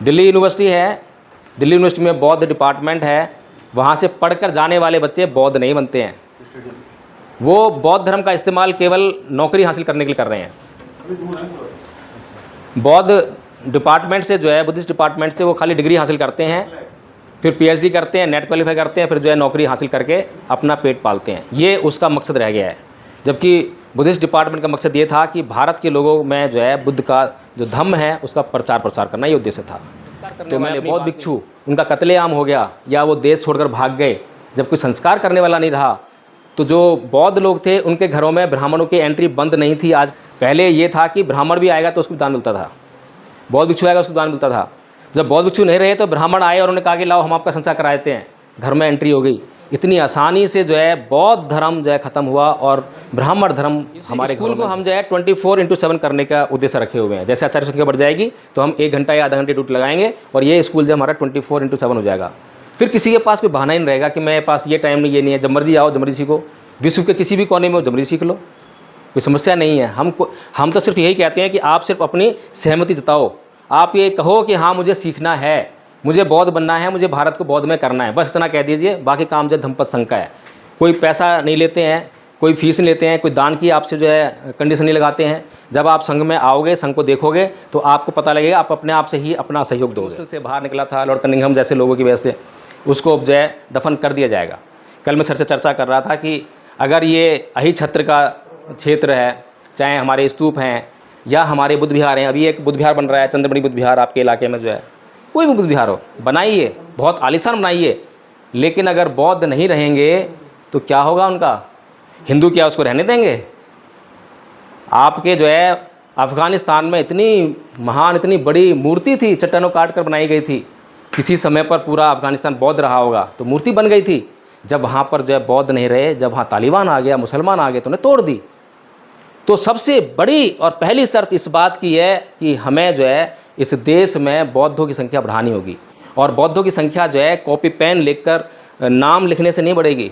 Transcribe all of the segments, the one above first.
Delhi university है, Delhi university में बौद्ध डिपार्टमेंट है, वहाँ से पढ़कर जाने वाले बच्चे बौद्ध नहीं बनते हैं। वो बौद्ध धर्म का इस्तेमाल केवल नौकरी हासिल करने के लिए कर रहे हैं। बौद्ध डिपार्टमेंट से जो है, बुद्धिस्ट डिपार्टमेंट से वो खाली डिग्री हासिल करते हैं, फिर पीएचडी करते हैं, नेट क्वालिफाई करते हैं, फिर जो है नौकरी हासिल करके अपना पेट पालते हैं। ये उसका मकसद रह गया है। जबकि बुद्धिस्ट डिपार्टमेंट का मकसद ये था कि भारत के लोगों में जो है बुद्ध का जो धम्म है उसका प्रचार प्रसार करना, ये उद्देश्य था। तो मैंने बौद्ध भिक्षु, उनका कत्लेआम हो गया या वो देश छोड़कर भाग गए, जब कोई संस्कार करने वाला नहीं रहा, तो जो बौद्ध लोग थे उनके घरों में ब्राह्मणों की एंट्री बंद नहीं थी। आज पहले ये था कि ब्राह्मण भी आएगा तो उसको दान मिलता था, बौद्ध भिक्षु आएगा उसको दान मिलता था। जब बौद्ध भिक्षु नहीं रहे तो ब्राह्मण आए और उन्होंने कहा कि लाओ हम आपका संस्कार करा देते हैं, घर में एंट्री हो गई। इतनी आसानी से जो है बौद्ध धर्म जो है ख़त्म हुआ और ब्राह्मण धर्म हमारे स्कूल को हम जो है 24/7 करने का उद्देश्य रखे हुए हैं। जैसे आचार्य संख्या बढ़ जाएगी तो हम 1 घंटा या आधा घंटे ड्यूटी लगाएंगे और ये स्कूल जो हमारा 24/7 हो जाएगा। फिर किसी के पास कोई बहाना ही नहीं रहेगा कि मेरे पास ये टाइम नहीं, ये नहीं है। जब मर्जी आओ, जब मर्जी सीखो, विश्व के किसी भी कोने में हो, जब मर्जी सीख लो, कोई समस्या नहीं है। हम तो सिर्फ यही कहते हैं कि आप सिर्फ अपनी सहमति जताओ। आप ये कहो कि हाँ मुझे सीखना है, मुझे बौद्ध बनना है, मुझे भारत को बौद्ध में करना है, बस इतना कह दीजिए। बाकी काम जो धम्मपद संघ का है। कोई पैसा नहीं लेते हैं, कोई फीस नहीं लेते हैं, कोई दान की आपसे जो है कंडीशन नहीं लगाते हैं। जब आप संघ में आओगे, संघ को देखोगे तो आपको पता लगेगा, आप अपने आप से ही अपना सहयोग दोगे। हॉस्टल से बाहर निकला था लॉर्ड कनिंघम जैसे लोगों की वजह से, उसको जो है दफन कर दिया जाएगा। कल मैं सर से चर्चा कर रहा था कि अगर ये अहि छत्र का क्षेत्र है, चाहे हमारे स्तूप हैं या हमारे बुद्ध विहार हैं, अभी एक बुद्ध विहार बन रहा है, चंद्रमणि बुद्ध विहार आपके इलाके में जो है, कोई भी बुद्ध विहार हो, बनाइए, बहुत आलीशान बनाइए, लेकिन अगर बौद्ध नहीं रहेंगे तो क्या होगा उनका? हिंदू क्या उसको रहने देंगे? आपके जो है अफ़गानिस्तान में इतनी महान, इतनी बड़ी मूर्ति थी, चट्टानों काट कर बनाई गई थी। किसी समय पर पूरा अफ़गानिस्तान बौद्ध रहा होगा तो मूर्ति बन गई थी। जब वहाँ पर जो है बौद्ध नहीं रहे, जब वहाँ तालिबान आ गया, मुसलमान आ गए, तो उन्हें तोड़ दी। तो सबसे बड़ी और पहली शर्त इस बात की है कि हमें जो है इस देश में बौद्धों की संख्या बढ़ानी होगी। और बौद्धों की संख्या जो है कॉपी पेन लिखकर नाम लिखने से नहीं बढ़ेगी,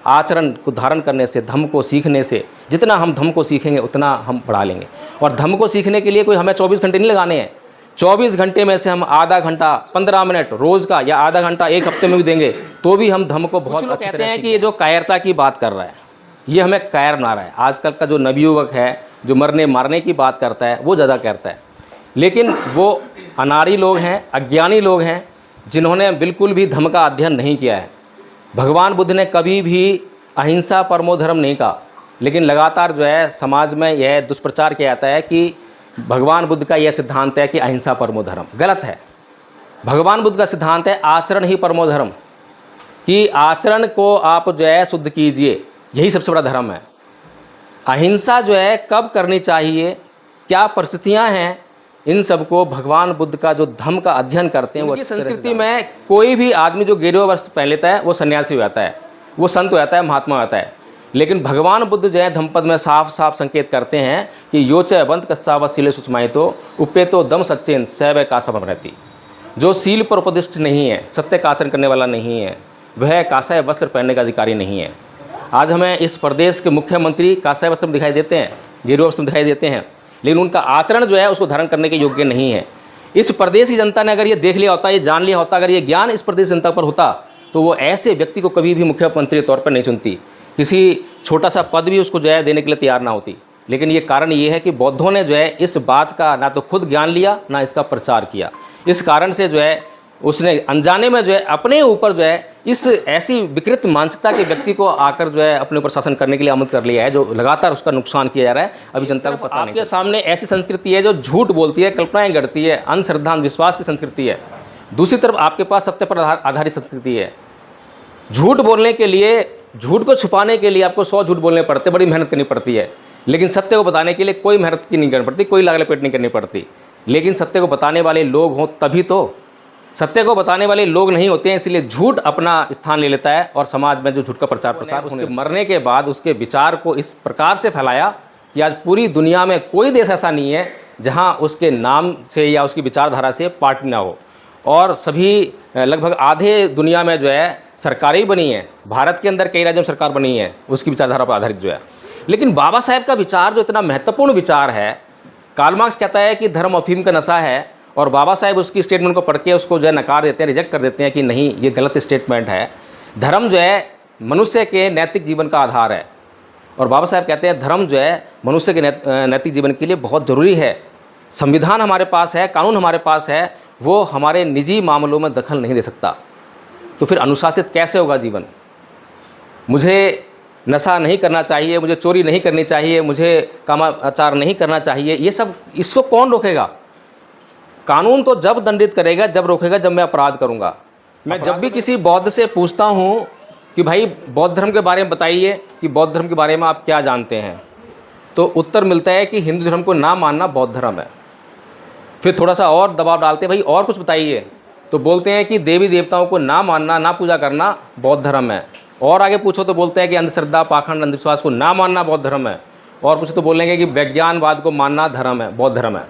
आचरण को धारण करने से, धम्म को सीखने से। जितना हम धम्म को सीखेंगे उतना हम बढ़ा लेंगे। और धम्म को सीखने के लिए कोई हमें 24 घंटे नहीं लगाने हैं। 24 घंटे में से हम आधा घंटा, 15 मिनट रोज़ का या आधा घंटा एक हफ्ते में भी देंगे तो भी हम धम्म को बहुत अच्छी कहते हैं कि ये जो कायरता की बात कर रहा है, ये हमें कायर बना रहा है। आजकल का जो नवयुवक है, जो मरने मारने की बात करता है, वो ज़्यादा करता है। लेकिन वो अनाड़ी लोग हैं, अज्ञानी लोग हैं, जिन्होंने बिल्कुल भी धम्म का अध्ययन नहीं किया है। भगवान बुद्ध ने कभी भी अहिंसा परमो धर्म नहीं कहा, लेकिन लगातार जो है समाज में यह दुष्प्रचार किया जाता है कि भगवान बुद्ध का यह सिद्धांत है कि अहिंसा परमो धर्म। गलत है। भगवान बुद्ध का सिद्धांत है आचरण ही परमो धर्म, कि आचरण को आप जो है शुद्ध कीजिए, यही सबसे बड़ा धर्म है। अहिंसा जो है कब करनी चाहिए, क्या परिस्थितियां हैं, इन सबको भगवान बुद्ध का जो धम्म का अध्ययन करते हैं वो संस्कृति में कोई भी आदमी जो गेरुआ वस्त्र पहन लेता है वो सन्यासी हो जाता है, वो संत हो जाता है, महात्मा हो जाता है। लेकिन भगवान बुद्ध जो है धम्मपद में साफ साफ संकेत करते हैं कि योचे बंत कस्सावत सीले सुषमायितो उपेतो दम सच्चेन सैव कासम रहती। जो सील पर उपदिष्ट नहीं है, सत्य का आचरण करने वाला नहीं है, वह कासाय वस्त्र पहनने का अधिकारी नहीं है। आज हमें इस प्रदेश के मुख्यमंत्री कासाय वस्त्र दिखाई देते हैं, गेरुआ वस्त्र दिखाई देते हैं, लेकिन उनका आचरण जो है उसको धारण करने के योग्य नहीं है। इस प्रदेश की जनता ने अगर ये देख लिया होता, ये जान लिया होता, अगर ये ज्ञान इस प्रदेश जनता पर होता तो वो ऐसे व्यक्ति को कभी भी मुख्यमंत्री के तौर पर नहीं चुनती, किसी छोटा सा पद भी उसको जो है देने के लिए तैयार ना होती। लेकिन ये कारण ये है कि बौद्धों ने जो है इस बात का ना तो खुद ज्ञान लिया, ना इसका प्रचार किया। इस कारण से जो है उसने अनजाने में जो है अपने ऊपर जो है इस ऐसी विकृत मानसिकता के व्यक्ति को आकर जो है अपने ऊपर शासन करने के लिए आमंत्रित कर लिया है, जो लगातार उसका नुकसान किया जा रहा है। अभी जनता को पता नहीं। आपके सामने ऐसी संस्कृति है जो झूठ बोलती है, कल्पनाएं गढ़ती है, अंधश्रद्धा विश्वास की संस्कृति है। दूसरी तरफ आपके पास सत्य पर आधारित संस्कृति है। झूठ बोलने के लिए, झूठ को छुपाने के लिए आपको 100 झूठ बोलने पड़ते, बड़ी मेहनत करनी पड़ती है। लेकिन सत्य को बताने के लिए कोई मेहनत की नहीं करनी पड़ती, कोई लाग लपेट नहीं करनी पड़ती। लेकिन सत्य को बताने वाले लोग हों तभी तो। सत्य को बताने वाले लोग नहीं होते हैं, इसलिए झूठ अपना स्थान ले लेता है और समाज में जो झूठ का प्रचार प्रसार, उसके मरने के बाद उसके विचार को इस प्रकार से फैलाया कि आज पूरी दुनिया में कोई देश ऐसा नहीं है जहां उसके नाम से या उसकी विचारधारा से पार्टी ना हो। और सभी लगभग आधे दुनिया में जो है सरकारें बनी हैं। भारत के अंदर कई राज्यों में सरकार बनी है उसकी विचारधारा पर आधारित जो है। लेकिन बाबा साहेब का विचार जो इतना महत्वपूर्ण विचार है, कार्ल मार्क्स कहता है कि धर्म अफीम का नशा है और बाबा साहेब उसकी स्टेटमेंट को पढ़ के उसको जो है नकार देते हैं, रिजेक्ट कर देते हैं कि नहीं ये गलत स्टेटमेंट है। धर्म जो है मनुष्य के नैतिक जीवन का आधार है, और बाबा साहेब कहते हैं धर्म जो है मनुष्य के नैतिक जीवन के लिए बहुत ज़रूरी है। संविधान हमारे पास है, कानून हमारे पास है, वो हमारे निजी मामलों में दखल नहीं दे सकता। तो फिर अनुशासित कैसे होगा जीवन? मुझे नशा नहीं करना चाहिए, मुझे चोरी नहीं करनी चाहिए, मुझे कामाचार नहीं करना चाहिए, ये सब इसको कौन रोकेगा? कानून तो जब दंडित करेगा, जब रोकेगा जब मैं अपराध करूँगा। मैं जब भी किसी बौद्ध से पूछता हूँ कि भाई बौद्ध धर्म के बारे में बताइए कि बौद्ध धर्म के बारे में आप क्या जानते हैं, तो उत्तर मिलता है कि हिंदू धर्म को ना मानना बौद्ध धर्म है। फिर थोड़ा सा और दबाव डालते हैं, भाई और कुछ बताइए, तो बोलते हैं कि देवी देवताओं को ना मानना, ना पूजा करना बौद्ध धर्म है। और आगे पूछो तो बोलते हैं कि अंधश्रद्धा, पाखंड, अंधविश्वास को ना मानना बौद्ध धर्म है। और पूछो तो बोलेंगे कि विज्ञानवाद को मानना धर्म है, बौद्ध धर्म है।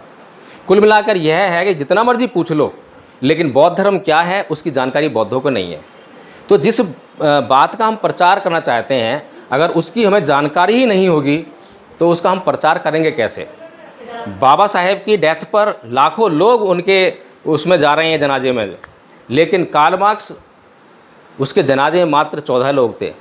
कुल मिलाकर यह है कि जितना मर्जी पूछ लो, लेकिन बौद्ध धर्म क्या है उसकी जानकारी बौद्धों को नहीं है। तो जिस बात का हम प्रचार करना चाहते हैं, अगर उसकी हमें जानकारी ही नहीं होगी तो उसका हम प्रचार करेंगे कैसे? बाबा साहेब की डेथ पर लाखों लोग उनके उसमें जा रहे हैं जनाजे में, लेकिन कार्ल मार्क्स उसके जनाजे में मात्र 14 लोग थे,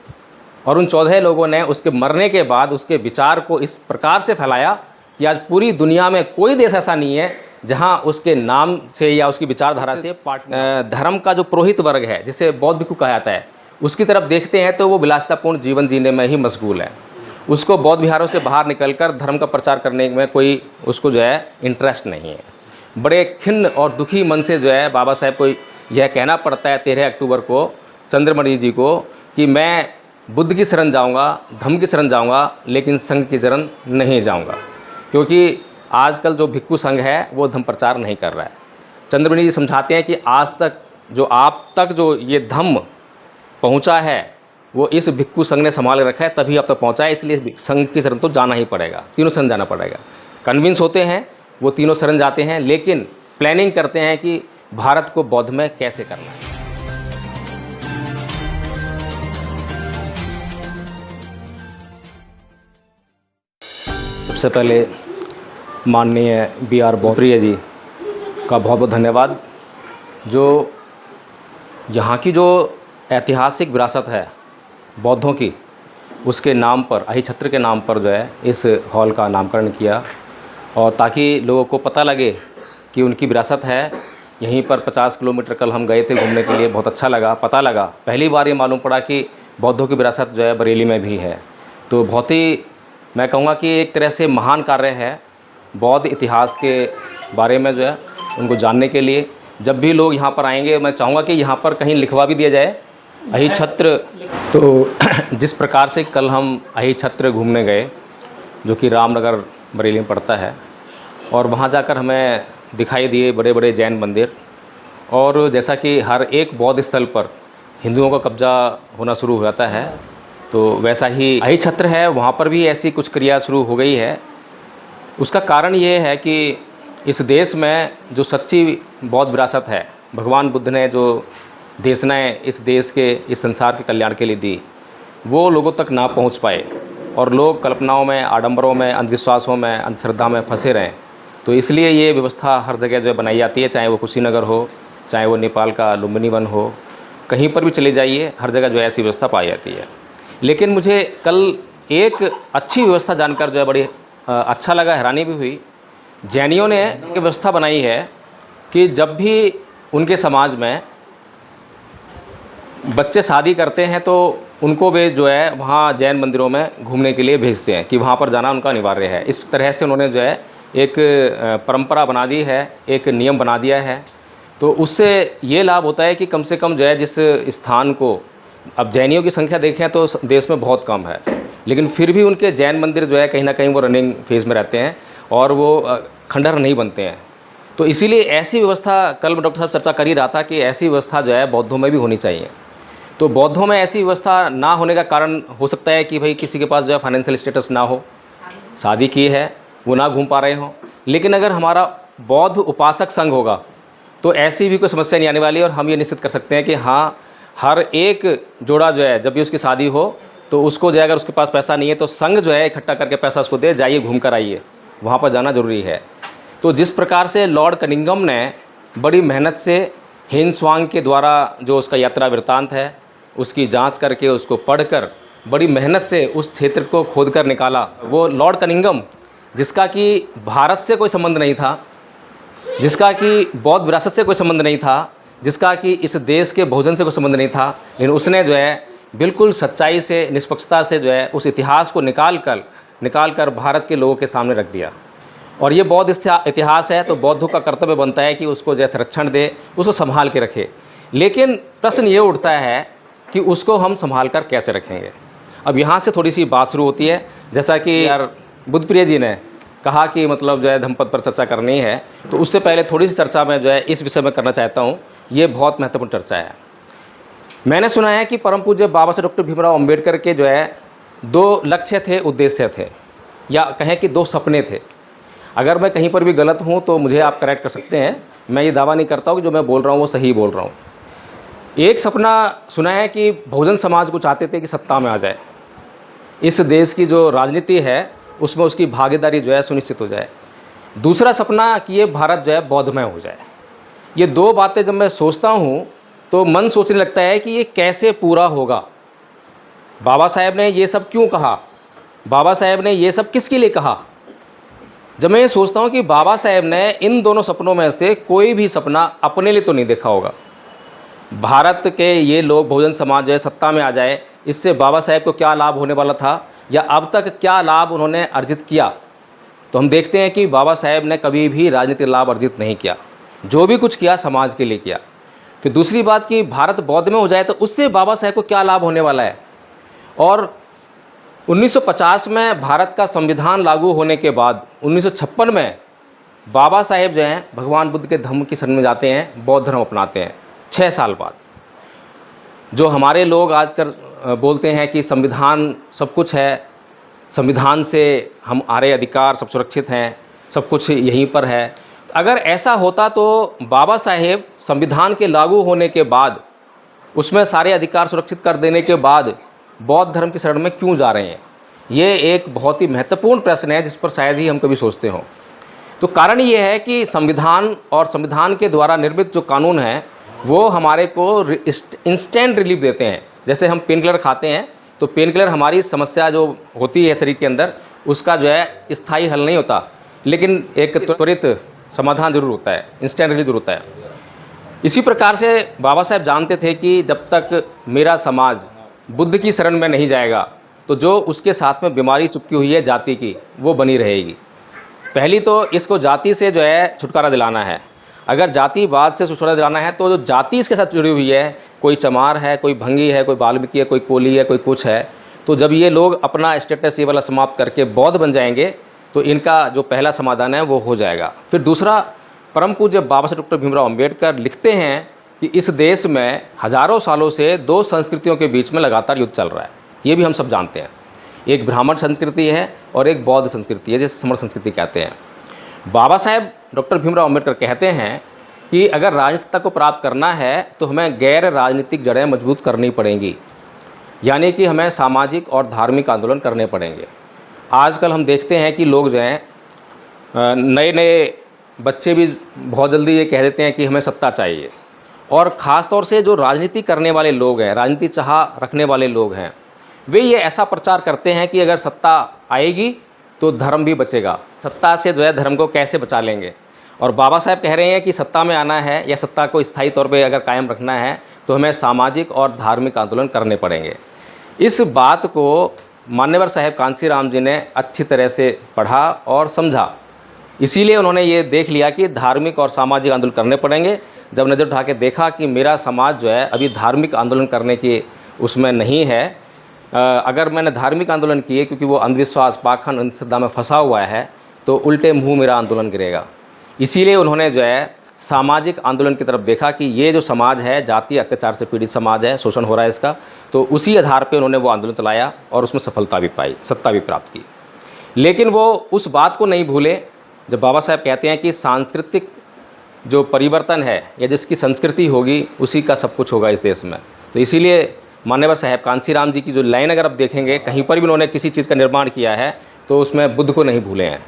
और उन 14 लोगों ने उसके मरने के बाद उसके विचार को इस प्रकार से फैलाया कि आज पूरी दुनिया में कोई देश ऐसा नहीं है जहां उसके नाम से या उसकी विचारधारा से धर्म का जो पुरोहित वर्ग है, जिसे बौद्ध भिक्षु कहा जाता है, उसकी तरफ देखते हैं तो वो विलासितापूर्ण जीवन जीने में ही मशगूल है। उसको बौद्ध विहारों से बाहर निकलकर धर्म का प्रचार करने में कोई उसको जो है इंटरेस्ट नहीं है। बड़े खिन्न और दुखी मन से जो है बाबा साहेब को यह कहना पड़ता है 13 अक्टूबर को चंद्रमणि जी को कि मैं बुद्ध की शरण जाऊंगा, धम्म की शरण जाऊंगा, लेकिन संघ की शरण नहीं जाऊंगा, क्योंकि आजकल जो भिक्षु संघ है वो धम्म प्रचार नहीं कर रहा है। चंद्रमणि जी समझाते हैं कि आज तक जो आप तक जो ये धम्म पहुंचा है वो इस भिक्षु संघ ने संभाल रखा है, तभी अब तक पहुंचा है, इसलिए संघ की शरण तो जाना ही पड़ेगा, तीनों शरण जाना पड़ेगा। कन्विंस होते हैं वो तीनों शरण जाते हैं, लेकिन प्लानिंग करते हैं कि भारत को बौद्ध में कैसे करना है। सबसे पहले माननीय BR बौप्रिया जी का बहुत बहुत धन्यवाद, जो यहाँ की जो ऐतिहासिक विरासत है बौद्धों की, उसके नाम पर, अहिछत्र के नाम पर जो है इस हॉल का नामकरण किया, और ताकि लोगों को पता लगे कि उनकी विरासत है। यहीं पर 50 किलोमीटर कल हम गए थे घूमने के लिए, बहुत अच्छा लगा, पता लगा, पहली बार ये मालूम पड़ा कि बौद्धों की विरासत जो है बरेली में भी है। तो बहुत ही मैं कहूँगा कि एक तरह से महान कार्य है बौद्ध इतिहास के बारे में जो है उनको जानने के लिए। जब भी लोग यहाँ पर आएंगे, मैं चाहूँगा कि यहाँ पर कहीं लिखवा भी दिया जाए अहिछत्र। तो जिस प्रकार से कल हम अहिछत्र घूमने गए, जो कि रामनगर बरेली में पड़ता है, और वहाँ जाकर हमें दिखाई दिए बड़े बड़े जैन मंदिर, और जैसा कि हर एक बौद्ध स्थल पर हिंदुओं का कब्जा होना शुरू हो जाता है, तो वैसा ही अहिछत्र है, वहाँ पर भी ऐसी कुछ क्रिया शुरू हो गई है। उसका कारण ये है कि इस देश में जो सच्ची बौद्ध विरासत है, भगवान बुद्ध ने जो देशनाएँ इस देश के, इस संसार के कल्याण के लिए दी, वो लोगों तक ना पहुंच पाए, और लोग कल्पनाओं में, आडंबरों में, अंधविश्वासों में, अंधश्रद्धा में फंसे रहें। तो इसलिए ये व्यवस्था हर जगह जो है बनाई जाती है, चाहे वो कुशीनगर हो, चाहे वो नेपाल का लुम्बिनी वन हो, कहीं पर भी चले जाइए, हर जगह जो है ऐसी व्यवस्था पाई जाती है। लेकिन मुझे कल एक अच्छी व्यवस्था जानकर जो है बड़ी अच्छा लगा, हैरानी भी हुई। जैनियों ने एक व्यवस्था बनाई है कि जब भी उनके समाज में बच्चे शादी करते हैं तो उनको वे जो है वहाँ जैन मंदिरों में घूमने के लिए भेजते हैं कि वहाँ पर जाना उनका अनिवार्य है। इस तरह से उन्होंने जो है एक परंपरा बना दी है, एक नियम बना दिया है। तो उससे ये लाभ होता है कि कम से कम जो है जिस स्थान को, अब जैनियों की संख्या देखें तो देश में बहुत कम है, लेकिन फिर भी उनके जैन मंदिर जो है कहीं ना कहीं वो रनिंग फेज़ में रहते हैं और वो खंडहर नहीं बनते हैं। तो इसीलिए ऐसी व्यवस्था, कल डॉक्टर साहब चर्चा कर ही रहा था कि ऐसी व्यवस्था जो है बौद्धों में भी होनी चाहिए। तो बौद्धों में ऐसी व्यवस्था ना होने का कारण हो सकता है कि भाई किसी के पास जो है फाइनेंशियल स्टेटस ना हो, शादी की है, वो ना घूम पा रहे हों। लेकिन अगर हमारा बौद्ध उपासक संघ होगा तो ऐसी भी कोई समस्या नहीं आने वाली, और हम ये निश्चित कर सकते हैं कि हाँ, हर एक जोड़ा जो है जब भी उसकी शादी हो तो उसको जो है, अगर उसके पास पैसा नहीं है तो संघ जो है इकट्ठा करके पैसा उसको दे, जाइए घूम कर आइए, वहाँ पर जाना ज़रूरी है। तो जिस प्रकार से लॉर्ड कनिंघम ने बड़ी मेहनत से हिन स्वांग के द्वारा जो उसका यात्रा वृत्तांत है उसकी जांच करके उसको पढ़कर बड़ी मेहनत से उस क्षेत्र को खोद कर निकाला, वो लॉर्ड कनिंघम जिसका कि भारत से कोई संबंध नहीं था, जिसका कि बौद्ध विरासत से कोई संबंध नहीं था, जिसका कि इस देश के बहुजन से कोई संबंध नहीं था, लेकिन उसने जो है बिल्कुल सच्चाई से, निष्पक्षता से जो है उस इतिहास को निकाल कर भारत के लोगों के सामने रख दिया। और ये बौद्ध इतिहास है, तो बौद्धों का कर्तव्य बनता है कि उसको जो है संरक्षण दे, उसको संभाल के रखे। लेकिन प्रश्न ये उठता है कि उसको हम संभाल कर कैसे रखेंगे। अब यहाँ से थोड़ी सी बात शुरू होती है, जैसा कि यार बुद्धप्रिय जी ने कहा कि मतलब जो है धम्मपद पर चर्चा करनी है, तो उससे पहले थोड़ी सी चर्चा मैं जो है इस विषय में करना चाहता हूँ। ये बहुत महत्वपूर्ण चर्चा है। मैंने सुना है कि परम पूज्य बाबा साहब डॉक्टर भीमराव अंबेडकर के जो है 2 लक्ष्य थे, उद्देश्य थे, या कहें कि 2 सपने थे। अगर मैं कहीं पर भी गलत हूँ तो मुझे आप करेक्ट कर सकते हैं। मैं ये दावा नहीं करता हूँ कि जो मैं बोल रहा हूँ वो सही बोल रहा हूँ। एक सपना सुना है कि बहुजन समाज को चाहते थे कि सत्ता में आ जाए, इस देश की जो राजनीति है उसमें उसकी भागीदारी जो है सुनिश्चित हो जाए। दूसरा सपना कि ये भारत जो है बौद्धमय हो जाए। ये 2 बातें जब मैं सोचता हूँ तो मन सोचने लगता है कि ये कैसे पूरा होगा। बाबा साहेब ने ये सब क्यों कहा, बाबा साहेब ने ये सब किसके लिए कहा। जब मैं ये सोचता हूँ कि बाबा साहेब ने इन दोनों सपनों में से कोई भी सपना अपने लिए तो नहीं देखा होगा। भारत के ये लोग, बहुजन समाज जो है सत्ता में आ जाए, इससे बाबा साहेब को क्या लाभ होने वाला था या अब तक क्या लाभ उन्होंने अर्जित किया, तो हम देखते हैं कि बाबा साहेब ने कभी भी राजनीतिक लाभ अर्जित नहीं किया। जो भी कुछ किया समाज के लिए किया। फिर दूसरी बात कि भारत बौद्ध में हो जाए तो उससे बाबा साहेब को क्या लाभ होने वाला है। और 1950 में भारत का संविधान लागू होने के बाद 1956 में बाबा साहेब जो हैं भगवान बुद्ध के धम्म की शरण में जाते हैं, बौद्ध धर्म अपनाते हैं 6 साल बाद। जो हमारे लोग आजकल बोलते हैं कि संविधान सब कुछ है, संविधान से हमारे अधिकार सब सुरक्षित हैं, सब कुछ यहीं पर है। अगर ऐसा होता तो बाबा साहेब संविधान के लागू होने के बाद, उसमें सारे अधिकार सुरक्षित कर देने के बाद बौद्ध धर्म की शरण में क्यों जा रहे हैं। ये एक बहुत ही महत्वपूर्ण प्रश्न है जिस पर शायद ही हम कभी सोचते हों। तो कारण ये है कि संविधान और संविधान के द्वारा निर्मित जो कानून हैं वो हमारे को इंस्टेंट रिलीफ देते हैं। जैसे हम पेन किलर खाते हैं तो पेन किलर हमारी समस्या जो होती है शरीर के अंदर उसका जो है स्थायी हल नहीं होता, लेकिन एक त्वरित समाधान जरूर होता है, इंस्टेंट रिलीफ जरूर होता है। इसी प्रकार से बाबा साहेब जानते थे कि जब तक मेरा समाज बुद्ध की शरण में नहीं जाएगा तो जो उसके साथ में बीमारी चुपकी हुई है जाति की वो बनी रहेगी। पहली तो इसको जाति से जो है छुटकारा दिलाना है। अगर जातिवाद से छुटकारा दिलाना है तो जो जाति इसके साथ जुड़ी हुई है, कोई चमार है, कोई भंगी है, कोई वाल्मीकि है, कोई कोली है, कोई कुछ है, तो जब ये लोग अपना स्टेटस ये वाला समाप्त करके बौद्ध बन जाएंगे तो इनका जो पहला समाधान है वो हो जाएगा। फिर दूसरा, परम पूज्य बाबा साहब डॉक्टर भीमराव अंबेडकर लिखते हैं कि इस देश में हज़ारों सालों से 2 संस्कृतियों के बीच में लगातार युद्ध चल रहा है। ये भी हम सब जानते हैं। एक ब्राह्मण संस्कृति है और एक बौद्ध संस्कृति है, जिसे समर संस्कृति कहते हैं। बाबा साहेब डॉक्टर भीमराव अंबेडकर कहते हैं कि अगर राजनीतिकता को प्राप्त करना है तो हमें गैर राजनीतिक जड़ें मजबूत करनी पड़ेंगी, यानी कि हमें सामाजिक और धार्मिक आंदोलन करने पड़ेंगे। आजकल हम देखते हैं कि लोग जो हैं, नए नए बच्चे भी बहुत जल्दी ये कह देते हैं कि हमें सत्ता चाहिए, और ख़ास तौर से जो राजनीति करने वाले लोग हैं, राजनीति चाह रखने वाले लोग हैं, वे ये ऐसा प्रचार करते हैं कि अगर सत्ता आएगी तो धर्म भी बचेगा। सत्ता से जो है धर्म को कैसे बचा लेंगे। और बाबा साहब कह रहे हैं कि सत्ता में आना है या सत्ता को स्थायी तौर पे अगर कायम रखना है तो हमें सामाजिक और धार्मिक आंदोलन करने पड़ेंगे। इस बात को मान्यवर साहेब कांसीराम जी ने अच्छी तरह से पढ़ा और समझा, इसीलिए उन्होंने ये देख लिया कि धार्मिक और सामाजिक आंदोलन करने पड़ेंगे। जब नज़र उठा के देखा कि मेरा समाज जो है अभी धार्मिक आंदोलन करने की उसमें नहीं है, अगर मैंने धार्मिक आंदोलन किए क्योंकि वो अंधविश्वास, पाखंड, अंधश्रद्धा में फंसा हुआ है, तो उल्टे मुंह मेरा आंदोलन गिरेगा। इसीलिए उन्होंने जो है सामाजिक आंदोलन की तरफ देखा कि ये जो समाज है जातीय अत्याचार से पीड़ित समाज है, शोषण हो रहा है इसका, तो उसी आधार पे उन्होंने वो आंदोलन चलाया और उसमें सफलता भी पाई, सत्ता भी प्राप्त की। लेकिन वो उस बात को नहीं भूले जब बाबा साहब कहते हैं कि सांस्कृतिक जो परिवर्तन है या जिसकी संस्कृति होगी उसी का सब कुछ होगा इस देश में। तो इसीलिए मान्यवर साहेब कांसीराम जी की जो लाइन अगर आप देखेंगे, कहीं पर भी उन्होंने किसी चीज़ का निर्माण किया है तो उसमें बुद्ध को नहीं भूले हैं,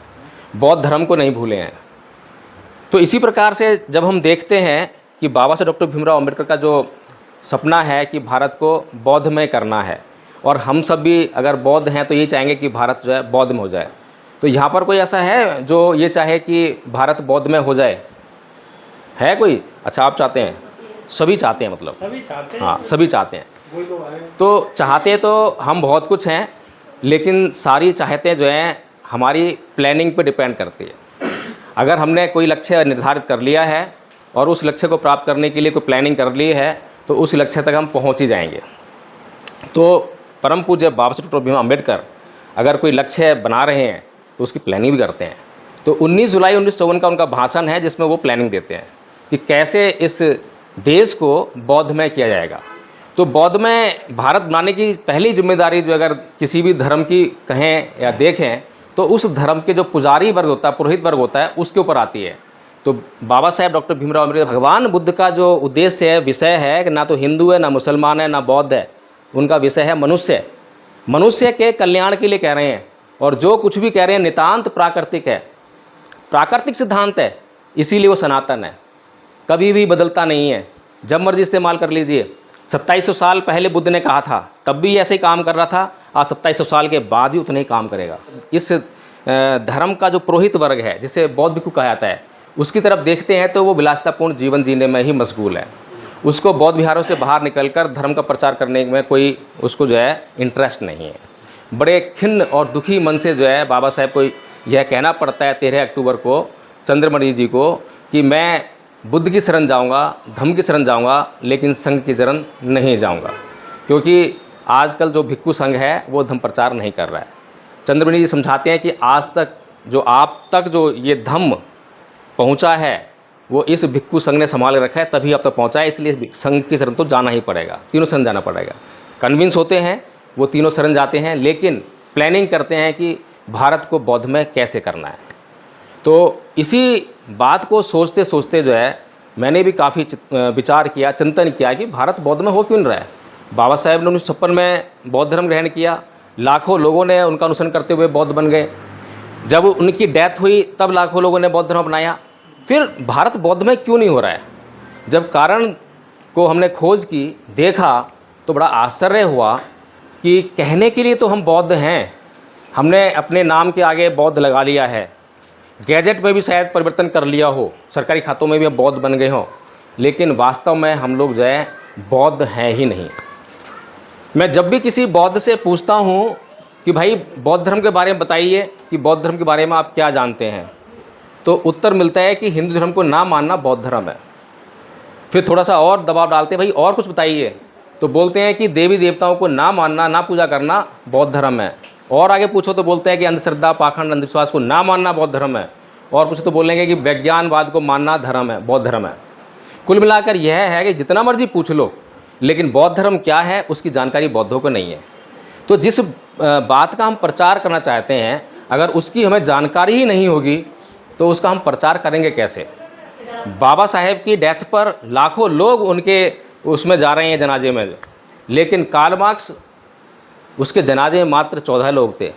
बौद्ध धर्म को नहीं भूले हैं। तो इसी प्रकार से जब हम देखते हैं कि बाबा साहब डॉक्टर भीमराव अम्बेडकर का जो सपना है कि भारत को बौद्धमय करना है, और हम सब भी अगर बौद्ध हैं तो ये चाहेंगे कि भारत जो है बौद्ध में हो जाए, तो यहाँ पर कोई ऐसा है जो ये चाहे कि भारत बौद्ध में हो जाए? है कोई? अच्छा, आप चाहते हैं? सभी चाहते हैं, मतलब सभी चाहते हैं। हाँ, सभी चाहते हैं। तो चाहते तो हम बहुत कुछ हैं, लेकिन सारी चाहते जो हैं हमारी प्लानिंग पे डिपेंड करती है। अगर हमने कोई लक्ष्य निर्धारित कर लिया है और उस लक्ष्य को प्राप्त करने के लिए कोई प्लानिंग कर ली है, तो उस लक्ष्य तक हम पहुंच ही जाएंगे। तो परम पूज्य बाबा साहब डॉक्टर भीमराव अम्बेडकर अगर कोई लक्ष्य बना रहे हैं तो उसकी प्लानिंग भी करते हैं। तो 19 जुलाई 1954 का उनका भाषण है जिसमें वो प्लानिंग देते हैं कि कैसे इस देश को बौद्धमय किया जाएगा। तो बौद्धमय भारत बनाने की पहली जिम्मेदारी जो अगर किसी भी धर्म की कहें या देखें तो उस धर्म के जो पुजारी वर्ग होता है, पुरोहित वर्ग होता है, उसके ऊपर आती है। तो बाबा साहेब डॉक्टर भीमराव अम्बेडकर, भगवान बुद्ध का जो उद्देश्य है, विषय है कि ना तो हिंदू है, ना मुसलमान है, ना बौद्ध है, उनका विषय है मनुष्य। मनुष्य के कल्याण के लिए कह रहे हैं, और जो कुछ भी कह रहे हैं नितांत प्राकृतिक है, प्राकृतिक सिद्धांत है, इसीलिए वो सनातन है, कभी भी बदलता नहीं है। जब मर्जी इस्तेमाल कर लीजिए। 2700 साल पहले बुद्ध ने कहा था, तब भी ऐसे ही काम कर रहा था, आज 2700 साल के बाद भी उतना ही काम करेगा। इस धर्म का जो पुरोहित वर्ग है, जिसे बौद्ध भिक्षु कहा जाता है, उसकी तरफ देखते हैं तो वो विलासितापूर्ण जीवन जीने में ही मशगूल है। उसको बौद्ध विहारों से बाहर निकलकर धर्म का प्रचार करने में कोई उसको जो है इंटरेस्ट नहीं है। बड़े खिन्न और दुखी मन से जो है बाबा साहेब को यह कहना पड़ता है 13 अक्टूबर को चंद्रमणि जी को कि मैं बुद्ध की शरण जाऊंगा, धर्म की शरण जाऊंगा, लेकिन संघ की शरण नहीं जाऊंगा, क्योंकि आजकल जो भिक्षु संघ है वो धर्म प्रचार नहीं कर रहा है। चंद्रमणि जी समझाते हैं कि आज तक जो आप तक जो ये धम्म पहुंचा है वो इस भिक्षु संघ ने संभाल रखा है, तभी अब तक पहुंचा है, इसलिए संघ की शरण तो जाना ही पड़ेगा, तीनों शरण जाना पड़ेगा। कन्विंस होते हैं, वो तीनों शरण जाते हैं, लेकिन प्लानिंग करते हैं कि भारत को बौद्धमय कैसे करना है। तो इसी बात को सोचते सोचते जो है मैंने भी काफ़ी विचार किया, चिंतन किया कि भारत बौद्धमय हो क्यों नहीं रहा है। बाबा साहेब ने 1956 में बौद्ध धर्म ग्रहण किया, लाखों लोगों ने उनका अनुसरण करते हुए बौद्ध बन गए। जब उनकी डेथ हुई तब लाखों लोगों ने बौद्ध धर्म अपनाया। फिर भारत बौद्धमय क्यों नहीं हो रहा है? जब कारण को हमने खोज की, देखा, तो बड़ा आश्चर्य हुआ कि कहने के लिए तो हम बौद्ध हैं, हमने अपने नाम के आगे बौद्ध लगा लिया है, गैजेट में भी शायद परिवर्तन कर लिया हो, सरकारी खातों में भी अब बौद्ध बन गए हों, लेकिन वास्तव में हम लोग जो है बौद्ध हैं ही नहीं। मैं जब भी किसी बौद्ध से पूछता हूँ कि भाई बौद्ध धर्म के बारे में बताइए, कि बौद्ध धर्म के बारे में आप क्या जानते हैं, तो उत्तर मिलता है कि हिंदू धर्म को ना मानना बौद्ध धर्म है। फिर थोड़ा सा और दबाव डालते हैं, भाई और कुछ बताइए, तो बोलते हैं कि देवी देवताओं को ना मानना, ना पूजा करना बौद्ध धर्म है। और आगे पूछो तो बोलते हैं कि अंधश्रद्धा, पाखंड, अंधविश्वास को ना मानना बौद्ध धर्म है। और पूछो तो बोलेंगे कि विज्ञानवाद को मानना धर्म है, बौद्ध धर्म है। कुल मिलाकर यह है कि जितना मर्जी पूछ लो, लेकिन बौद्ध धर्म क्या है उसकी जानकारी बौद्धों को नहीं है। तो जिस बात का हम प्रचार करना चाहते हैं, अगर उसकी हमें जानकारी ही नहीं होगी तो उसका हम प्रचार करेंगे कैसे? बाबा साहेब की डेथ पर लाखों लोग उनके उसमें जा रहे हैं जनाजे में, लेकिन कार्ल मार्क्स उसके जनाजे में मात्र 14 लोग थे,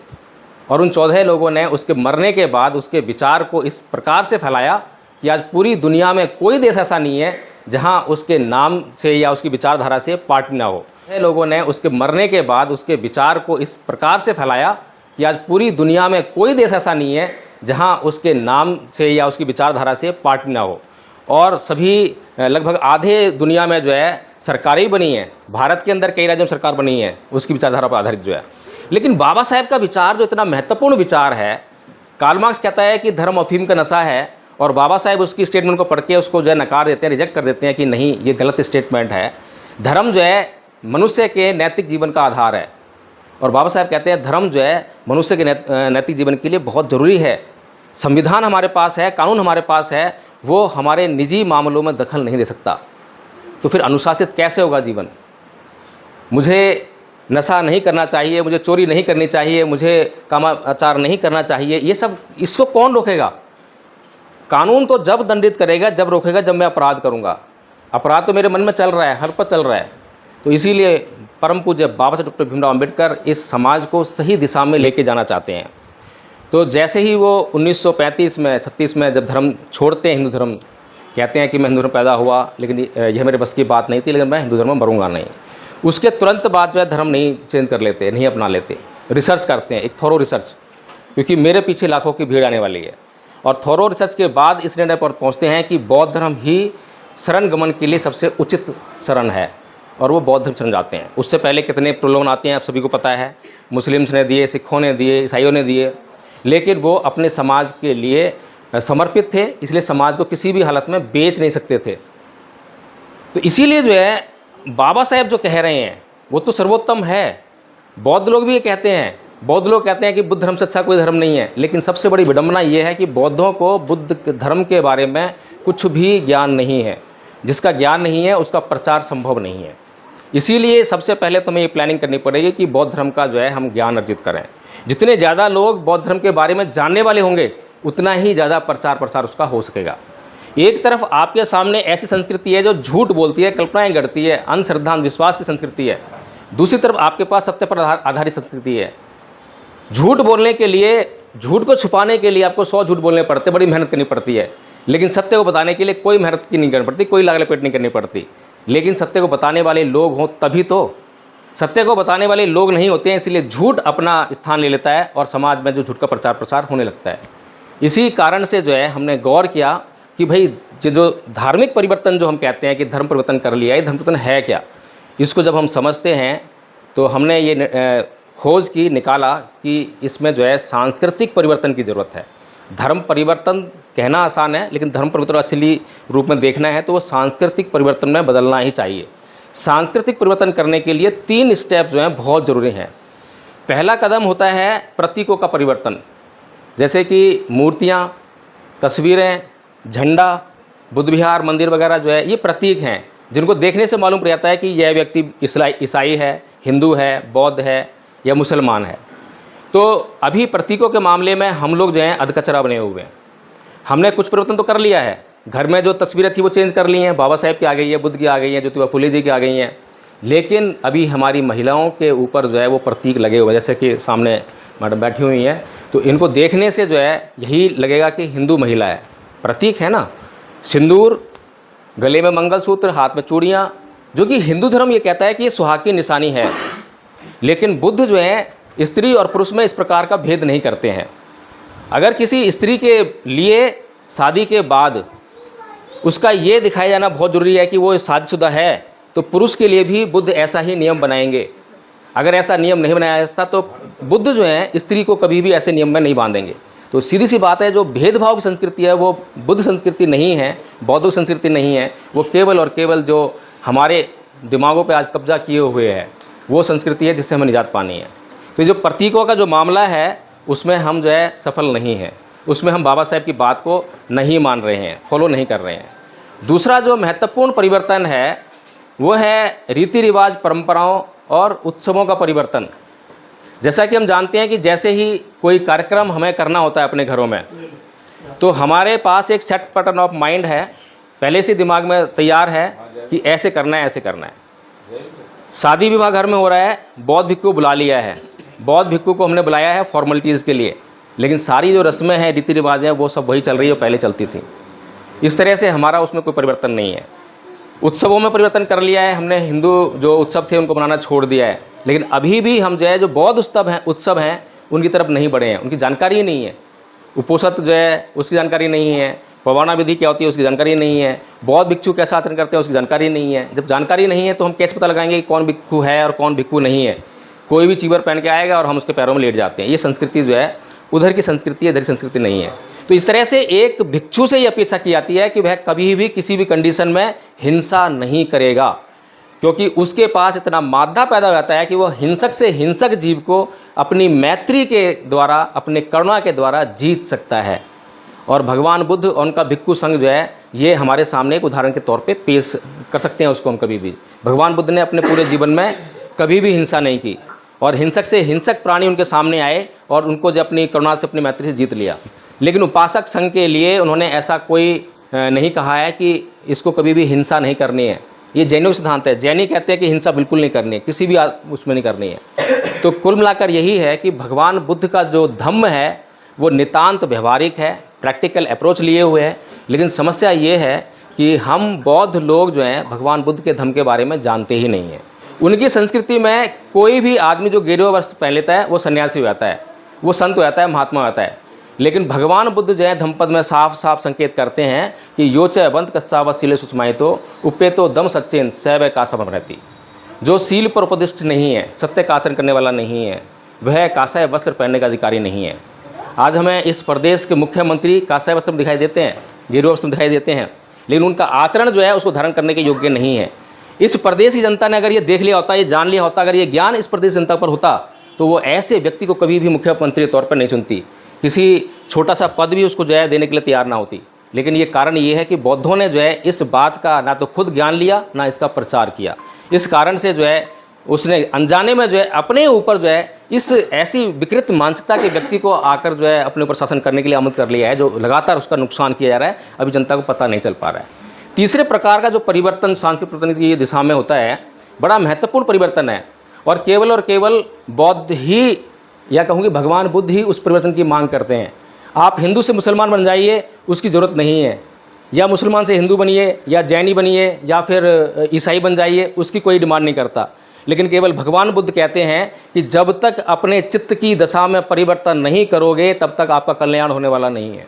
और उन 14 लोगों ने उसके मरने के बाद उसके विचार को इस प्रकार से फैलाया कि आज पूरी दुनिया में कोई देश ऐसा नहीं है जहां उसके नाम से या उसकी विचारधारा से पार्टी ना हो। लोगों ने उसके मरने के बाद उसके विचार को इस प्रकार से फैलाया कि आज पूरी दुनिया में कोई देश ऐसा नहीं है जहां उसके नाम से या उसकी विचारधारा से पार्टी ना हो। और सभी लगभग आधे दुनिया में जो है सरकारें बनी हैं, भारत के अंदर कई राज्यों में सरकार बनी है उसकी विचारधारा पर आधारित जो है। लेकिन बाबा साहेब का विचार जो इतना महत्वपूर्ण विचार है, कार्ल मार्क्स कहता है कि धर्म अफीम का नशा है, और बाबा साहेब उसकी स्टेटमेंट को पढ़ के उसको जो है नकार देते हैं, रिजेक्ट कर देते हैं कि नहीं, ये गलत स्टेटमेंट है। धर्म जो है मनुष्य के नैतिक जीवन का आधार है, और बाबा साहेब कहते हैं धर्म जो है मनुष्य के नैतिक जीवन के लिए बहुत ज़रूरी है। संविधान हमारे पास है, कानून हमारे पास है, वो हमारे निजी मामलों में दखल नहीं दे सकता। तो फिर अनुशासित कैसे होगा जीवन? मुझे नशा नहीं करना चाहिए, मुझे चोरी नहीं करनी चाहिए, मुझे कामाचार नहीं करना चाहिए, ये सब इसको कौन रोकेगा? कानून तो जब दंडित करेगा, जब रोकेगा जब मैं अपराध करूँगा। अपराध तो मेरे मन में चल रहा है, हर पल चल रहा है। तो इसीलिए परम पूज्य बाबा साहब डॉक्टर भीमराव अम्बेडकर इस समाज को सही दिशा में लेके जाना चाहते हैं। तो जैसे ही वो 1935 में 36 में जब धर्म छोड़ते हैं, हिंदू धर्म, कहते हैं कि मैं हिंदू धर्म पैदा हुआ लेकिन यह मेरे बस की बात नहीं थी, लेकिन मैं हिंदू धर्म में मरूंगा नहीं। उसके तुरंत बाद जो है धर्म नहीं चेंज कर लेते, नहीं अपना लेते, रिसर्च करते हैं, एक थोरो रिसर्च, क्योंकि मेरे पीछे लाखों की भीड़ आने वाली है। और थोरो रिसर्च के बाद इस निर्णय पर पहुँचते हैं कि बौद्ध धर्म ही शरण गमन के लिए सबसे उचित शरण है, और वो बौद्ध धर्म शरण जाते हैं। उससे पहले कितने प्रलोभन आते हैं आप सभी को पता है, मुस्लिम्स ने दिए, सिखों ने दिए, ईसाइयों ने दिए, लेकिन वो अपने समाज के लिए समर्पित थे, इसलिए समाज को किसी भी हालत में बेच नहीं सकते थे। तो इसीलिए जो है बाबा साहेब जो कह रहे हैं वो तो सर्वोत्तम है। बौद्ध लोग भी ये कहते हैं, बौद्ध लोग कहते हैं कि बुद्ध धर्म से अच्छा कोई धर्म नहीं है, लेकिन सबसे बड़ी विडंबना ये है कि बौद्धों को बुद्ध धर्म के बारे में कुछ भी ज्ञान नहीं है। जिसका ज्ञान नहीं है उसका प्रचार संभव नहीं है। इसीलिए सबसे पहले तो हमें ये प्लानिंग करनी पड़ेगी कि बौद्ध धर्म का जो है हम ज्ञान अर्जित करें। जितने ज़्यादा लोग बौद्ध धर्म के बारे में जानने वाले होंगे उतना ही ज़्यादा प्रचार प्रसार उसका हो सकेगा। एक तरफ आपके सामने ऐसी संस्कृति है जो झूठ बोलती है, कल्पनाएं गढ़ती है, अंधश्रद्धा विश्वास की संस्कृति है। दूसरी तरफ आपके पास सत्य पर आधारित संस्कृति है। झूठ बोलने के लिए, झूठ को छुपाने के लिए आपको 100 झूठ बोलने पड़ते, बड़ी मेहनत करनी पड़ती है, लेकिन सत्य को बताने के लिए कोई मेहनत की नहीं करनी पड़ती, कोई लाग लपेट नहीं करनी पड़ती। लेकिन सत्य को बताने वाले लोग हों तभी तो, सत्य को बताने वाले लोग नहीं होते हैं, इसलिए झूठ अपना स्थान ले लेता है और समाज में जो झूठ का प्रचार प्रसार होने लगता है। इसी कारण से जो है हमने गौर किया कि भाई जो धार्मिक परिवर्तन जो हम कहते हैं कि धर्म परिवर्तन कर लिया, ये धर्म परिवर्तन है क्या। इसको जब हम समझते हैं तो हमने ये खोज की, निकाला कि इसमें जो है सांस्कृतिक परिवर्तन की ज़रूरत है। धर्म परिवर्तन कहना आसान है, लेकिन धर्म परिवर्तन असली रूप में देखना है तो वो सांस्कृतिक परिवर्तन में बदलना ही चाहिए। सांस्कृतिक परिवर्तन करने के लिए 3 स्टेप जो हैं बहुत ज़रूरी हैं। पहला कदम होता है प्रतीकों का परिवर्तन, जैसे कि मूर्तियाँ, तस्वीरें, झंडा, बुद्ध विहार, मंदिर वगैरह जो है ये प्रतीक हैं जिनको देखने से मालूम पड़ जाता है कि यह व्यक्ति ईसाई है, हिंदू है, बौद्ध है या मुसलमान है। तो अभी प्रतीकों के मामले में हम लोग जो हैं अधकचरा बने हुए हैं। हमने कुछ परिवर्तन तो कर लिया है, घर में जो तस्वीरें थी वो चेंज कर ली हैं, बाबा साहेब की आ गई है, बुद्ध की आ गई है, ज्योतिबा फुले जी की आ गई हैं, लेकिन अभी हमारी महिलाओं के ऊपर जो है वो प्रतीक लगे हुए हैं। जैसे कि सामने मैडम बैठी हुई हैं, तो इनको देखने से जो है यही लगेगा कि हिंदू महिला है, प्रतीक है ना। सिंदूर, गले में मंगलसूत्र, हाथ में चूड़ियाँ, जो कि हिंदू धर्म ये कहता है कि ये सुहाग की निशानी है, लेकिन बुद्ध जो है स्त्री और पुरुष में इस प्रकार का भेद नहीं करते हैं। अगर किसी स्त्री के लिए शादी के बाद उसका ये दिखाया जाना बहुत ज़रूरी है कि वो शादीशुदा है, तो पुरुष के लिए भी बुद्ध ऐसा ही नियम बनाएंगे। अगर ऐसा नियम नहीं बनाया जाता तो बुद्ध जो है स्त्री को कभी भी ऐसे नियम में नहीं बांधेंगे। तो सीधी सी बात है, जो भेदभाव की संस्कृति है वो बुद्ध संस्कृति नहीं है, बौद्ध संस्कृति नहीं है, वो केवल और केवल जो हमारे दिमागों पे आज कब्जा किए हुए है वो संस्कृति है जिससे हमें निजात पानी है। तो जो प्रतीकों का जो मामला है उसमें हम जो है सफल नहीं हैं, उसमें हम बाबा साहेब की बात को नहीं मान रहे हैं, फॉलो नहीं कर रहे हैं। दूसरा जो महत्वपूर्ण परिवर्तन है वो है रीति रिवाज, परंपराओं और उत्सवों का परिवर्तन। जैसा कि हम जानते हैं कि जैसे ही कोई कार्यक्रम हमें करना होता है अपने घरों में, तो हमारे पास एक सेट पैटर्न ऑफ माइंड है, पहले से दिमाग में तैयार है कि ऐसे करना है, ऐसे करना है। शादी विवाह घर में हो रहा है, बौद्ध भिक्खु को बुला लिया है, बौद्ध भिक्खु को हमने बुलाया है फॉर्मेलिटीज़ के लिए, लेकिन सारी जो रस्में हैं, रीति रिवाज हैं, वो सब वही चल रही है पहले चलती थी। इस तरह से हमारा उसमें कोई परिवर्तन नहीं है। उत्सवों में परिवर्तन कर लिया है हमने, हिंदू जो उत्सव थे उनको मनाना छोड़ दिया है, लेकिन अभी भी हम जो है जो बौद्ध उत्सव हैं उनकी तरफ नहीं बढ़े हैं, उनकी जानकारी ही नहीं है। उपोषण जो है उसकी जानकारी नहीं है, पवाना विधि क्या होती है उसकी जानकारी नहीं है, बौद्ध भिक्षु कैसा आचरण करते हैं उसकी जानकारी नहीं है। जब जानकारी नहीं है तो हम कैसे पता लगाएंगे कि कौन भिक्षु है और कौन भिक्षु नहीं है। कोई भी चीवर पहन के आएगा और हम उसके पैरों में लेट जाते हैं। ये संस्कृति जो है उधर की संस्कृति है, इधर की संस्कृति नहीं है। तो इस तरह से एक भिक्षु से ये अपेक्षा की जाती है कि वह कभी भी किसी भी कंडीशन में हिंसा नहीं करेगा, क्योंकि उसके पास इतना मादा पैदा हो जाता है कि वह हिंसक से हिंसक जीव को अपनी मैत्री के द्वारा, अपने करुणा के द्वारा जीत सकता है। और भगवान बुद्ध और उनका भिक्षु संघ जो है ये हमारे सामने एक उदाहरण के तौर पे पेश कर सकते हैं उसको हम कभी भी। भगवान बुद्ध ने अपने पूरे जीवन में कभी भी हिंसा नहीं की, और हिंसक से हिंसक प्राणी उनके सामने आए और उनको जो अपनी करुणा से, अपनी मैत्री से जीत लिया। लेकिन उपासक संघ के लिए उन्होंने ऐसा कोई नहीं कहा है कि इसको कभी भी हिंसा नहीं करनी है। ये जैनों का सिद्धांत है। जैनी कहते हैं कि हिंसा बिल्कुल नहीं करनी है, किसी भी उसमें नहीं करनी है। तो कुल मिलाकर यही है कि भगवान बुद्ध का जो धम्म है वो नितांत व्यवहारिक है, प्रैक्टिकल अप्रोच लिए हुए है। लेकिन समस्या ये है कि हम बौद्ध लोग जो हैं भगवान बुद्ध के धम्म के बारे में जानते ही नहीं हैं। उनकी संस्कृति में कोई भी आदमी जो गेरुआ वस्त्र पहन लेता है वो सन्यासी हो जाता है, वो संत हो जाता है, महात्मा हो जाता है। लेकिन भगवान बुद्ध जो है धम्मपद में साफ साफ संकेत करते हैं कि योचे बंत कस्सावत सीले सुषमायितो उपेतो दम सच्चेन सैव कासम रहती। जो सील पर उपदिष्ट नहीं है, सत्य का आचरण करने वाला नहीं है, वह कासाय वस्त्र पहनने का अधिकारी नहीं है। आज हमें इस प्रदेश के मुख्यमंत्री कासाय वस्त्र में दिखाई देते हैं, गेरुआ वस्त्र में दिखाई देते हैं, लेकिन उनका आचरण जो है उसको धारण करने के योग्य नहीं है। इस प्रदेश की जनता ने अगर ये देख लिया होता, ये जान लिया होता, अगर ये ज्ञान इस प्रदेश जनता पर होता तो वो ऐसे व्यक्ति को कभी भी मुख्यमंत्री के तौर पर नहीं चुनती, किसी छोटा सा पद भी उसको जो है देने के लिए तैयार ना होती। लेकिन ये कारण ये है कि बौद्धों ने जो है इस बात का ना तो खुद ज्ञान लिया, ना इसका प्रचार किया। इस कारण से जो है उसने अनजाने में जो है अपने ऊपर जो है इस ऐसी विकृत मानसिकता के व्यक्ति को आकर जो है अपने ऊपर शासन करने के लिए आमंत्रित कर लिया है, जो लगातार उसका नुकसान किया जा रहा है। अभी जनता को पता नहीं चल पा रहा है। तीसरे प्रकार का जो परिवर्तन सांस्कृतिक परिवर्तन की दिशा में होता है, बड़ा महत्वपूर्ण परिवर्तन है, और केवल बौद्ध ही या कहूँगी भगवान बुद्ध ही उस परिवर्तन की मांग करते हैं। आप हिंदू से मुसलमान बन जाइए, उसकी ज़रूरत नहीं है, या मुसलमान से हिंदू बनिए, या जैनी बनिए, या फिर ईसाई बन जाइए, उसकी कोई डिमांड नहीं करता। लेकिन केवल भगवान बुद्ध कहते हैं कि जब तक अपने चित्त की दशा में परिवर्तन नहीं करोगे तब तक आपका कल्याण होने वाला नहीं है।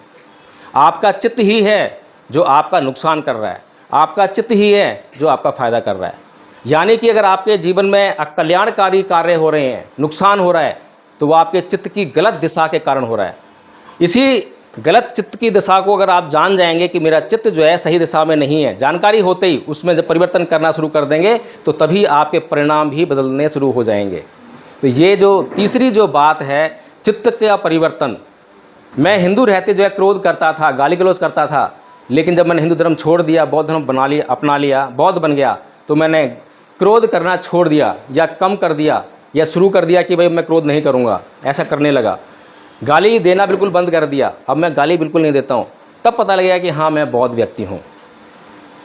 आपका चित्त ही है जो आपका नुकसान कर रहा है, आपका चित्त ही है जो आपका फ़ायदा कर रहा है। यानी कि अगर आपके जीवन में अकल्याणकारी कार्य हो रहे हैं, नुकसान हो रहा है, तो वो आपके चित्त की गलत दिशा के कारण हो रहा है। इसी गलत चित्त की दिशा को अगर आप जान जाएंगे कि मेरा चित्त जो है सही दिशा में नहीं है, जानकारी होते ही उसमें जब परिवर्तन करना शुरू कर देंगे तो तभी आपके परिणाम भी बदलने शुरू हो जाएंगे। तो ये जो तीसरी जो बात है, चित्त का परिवर्तन। मैं हिंदू रहते जो है क्रोध करता था, गाली गलौज करता था, लेकिन जब मैंने हिंदू धर्म छोड़ दिया, बौद्ध धर्म अपना लिया, बौद्ध बन गया, तो मैंने क्रोध करना छोड़ दिया या कम कर दिया, या शुरू कर दिया कि भाई मैं क्रोध नहीं करूँगा, ऐसा करने लगा। गाली देना बिल्कुल बंद कर दिया, अब मैं गाली बिल्कुल नहीं देता हूँ। तब पता लगा कि हाँ मैं बौद्ध व्यक्ति हूँ।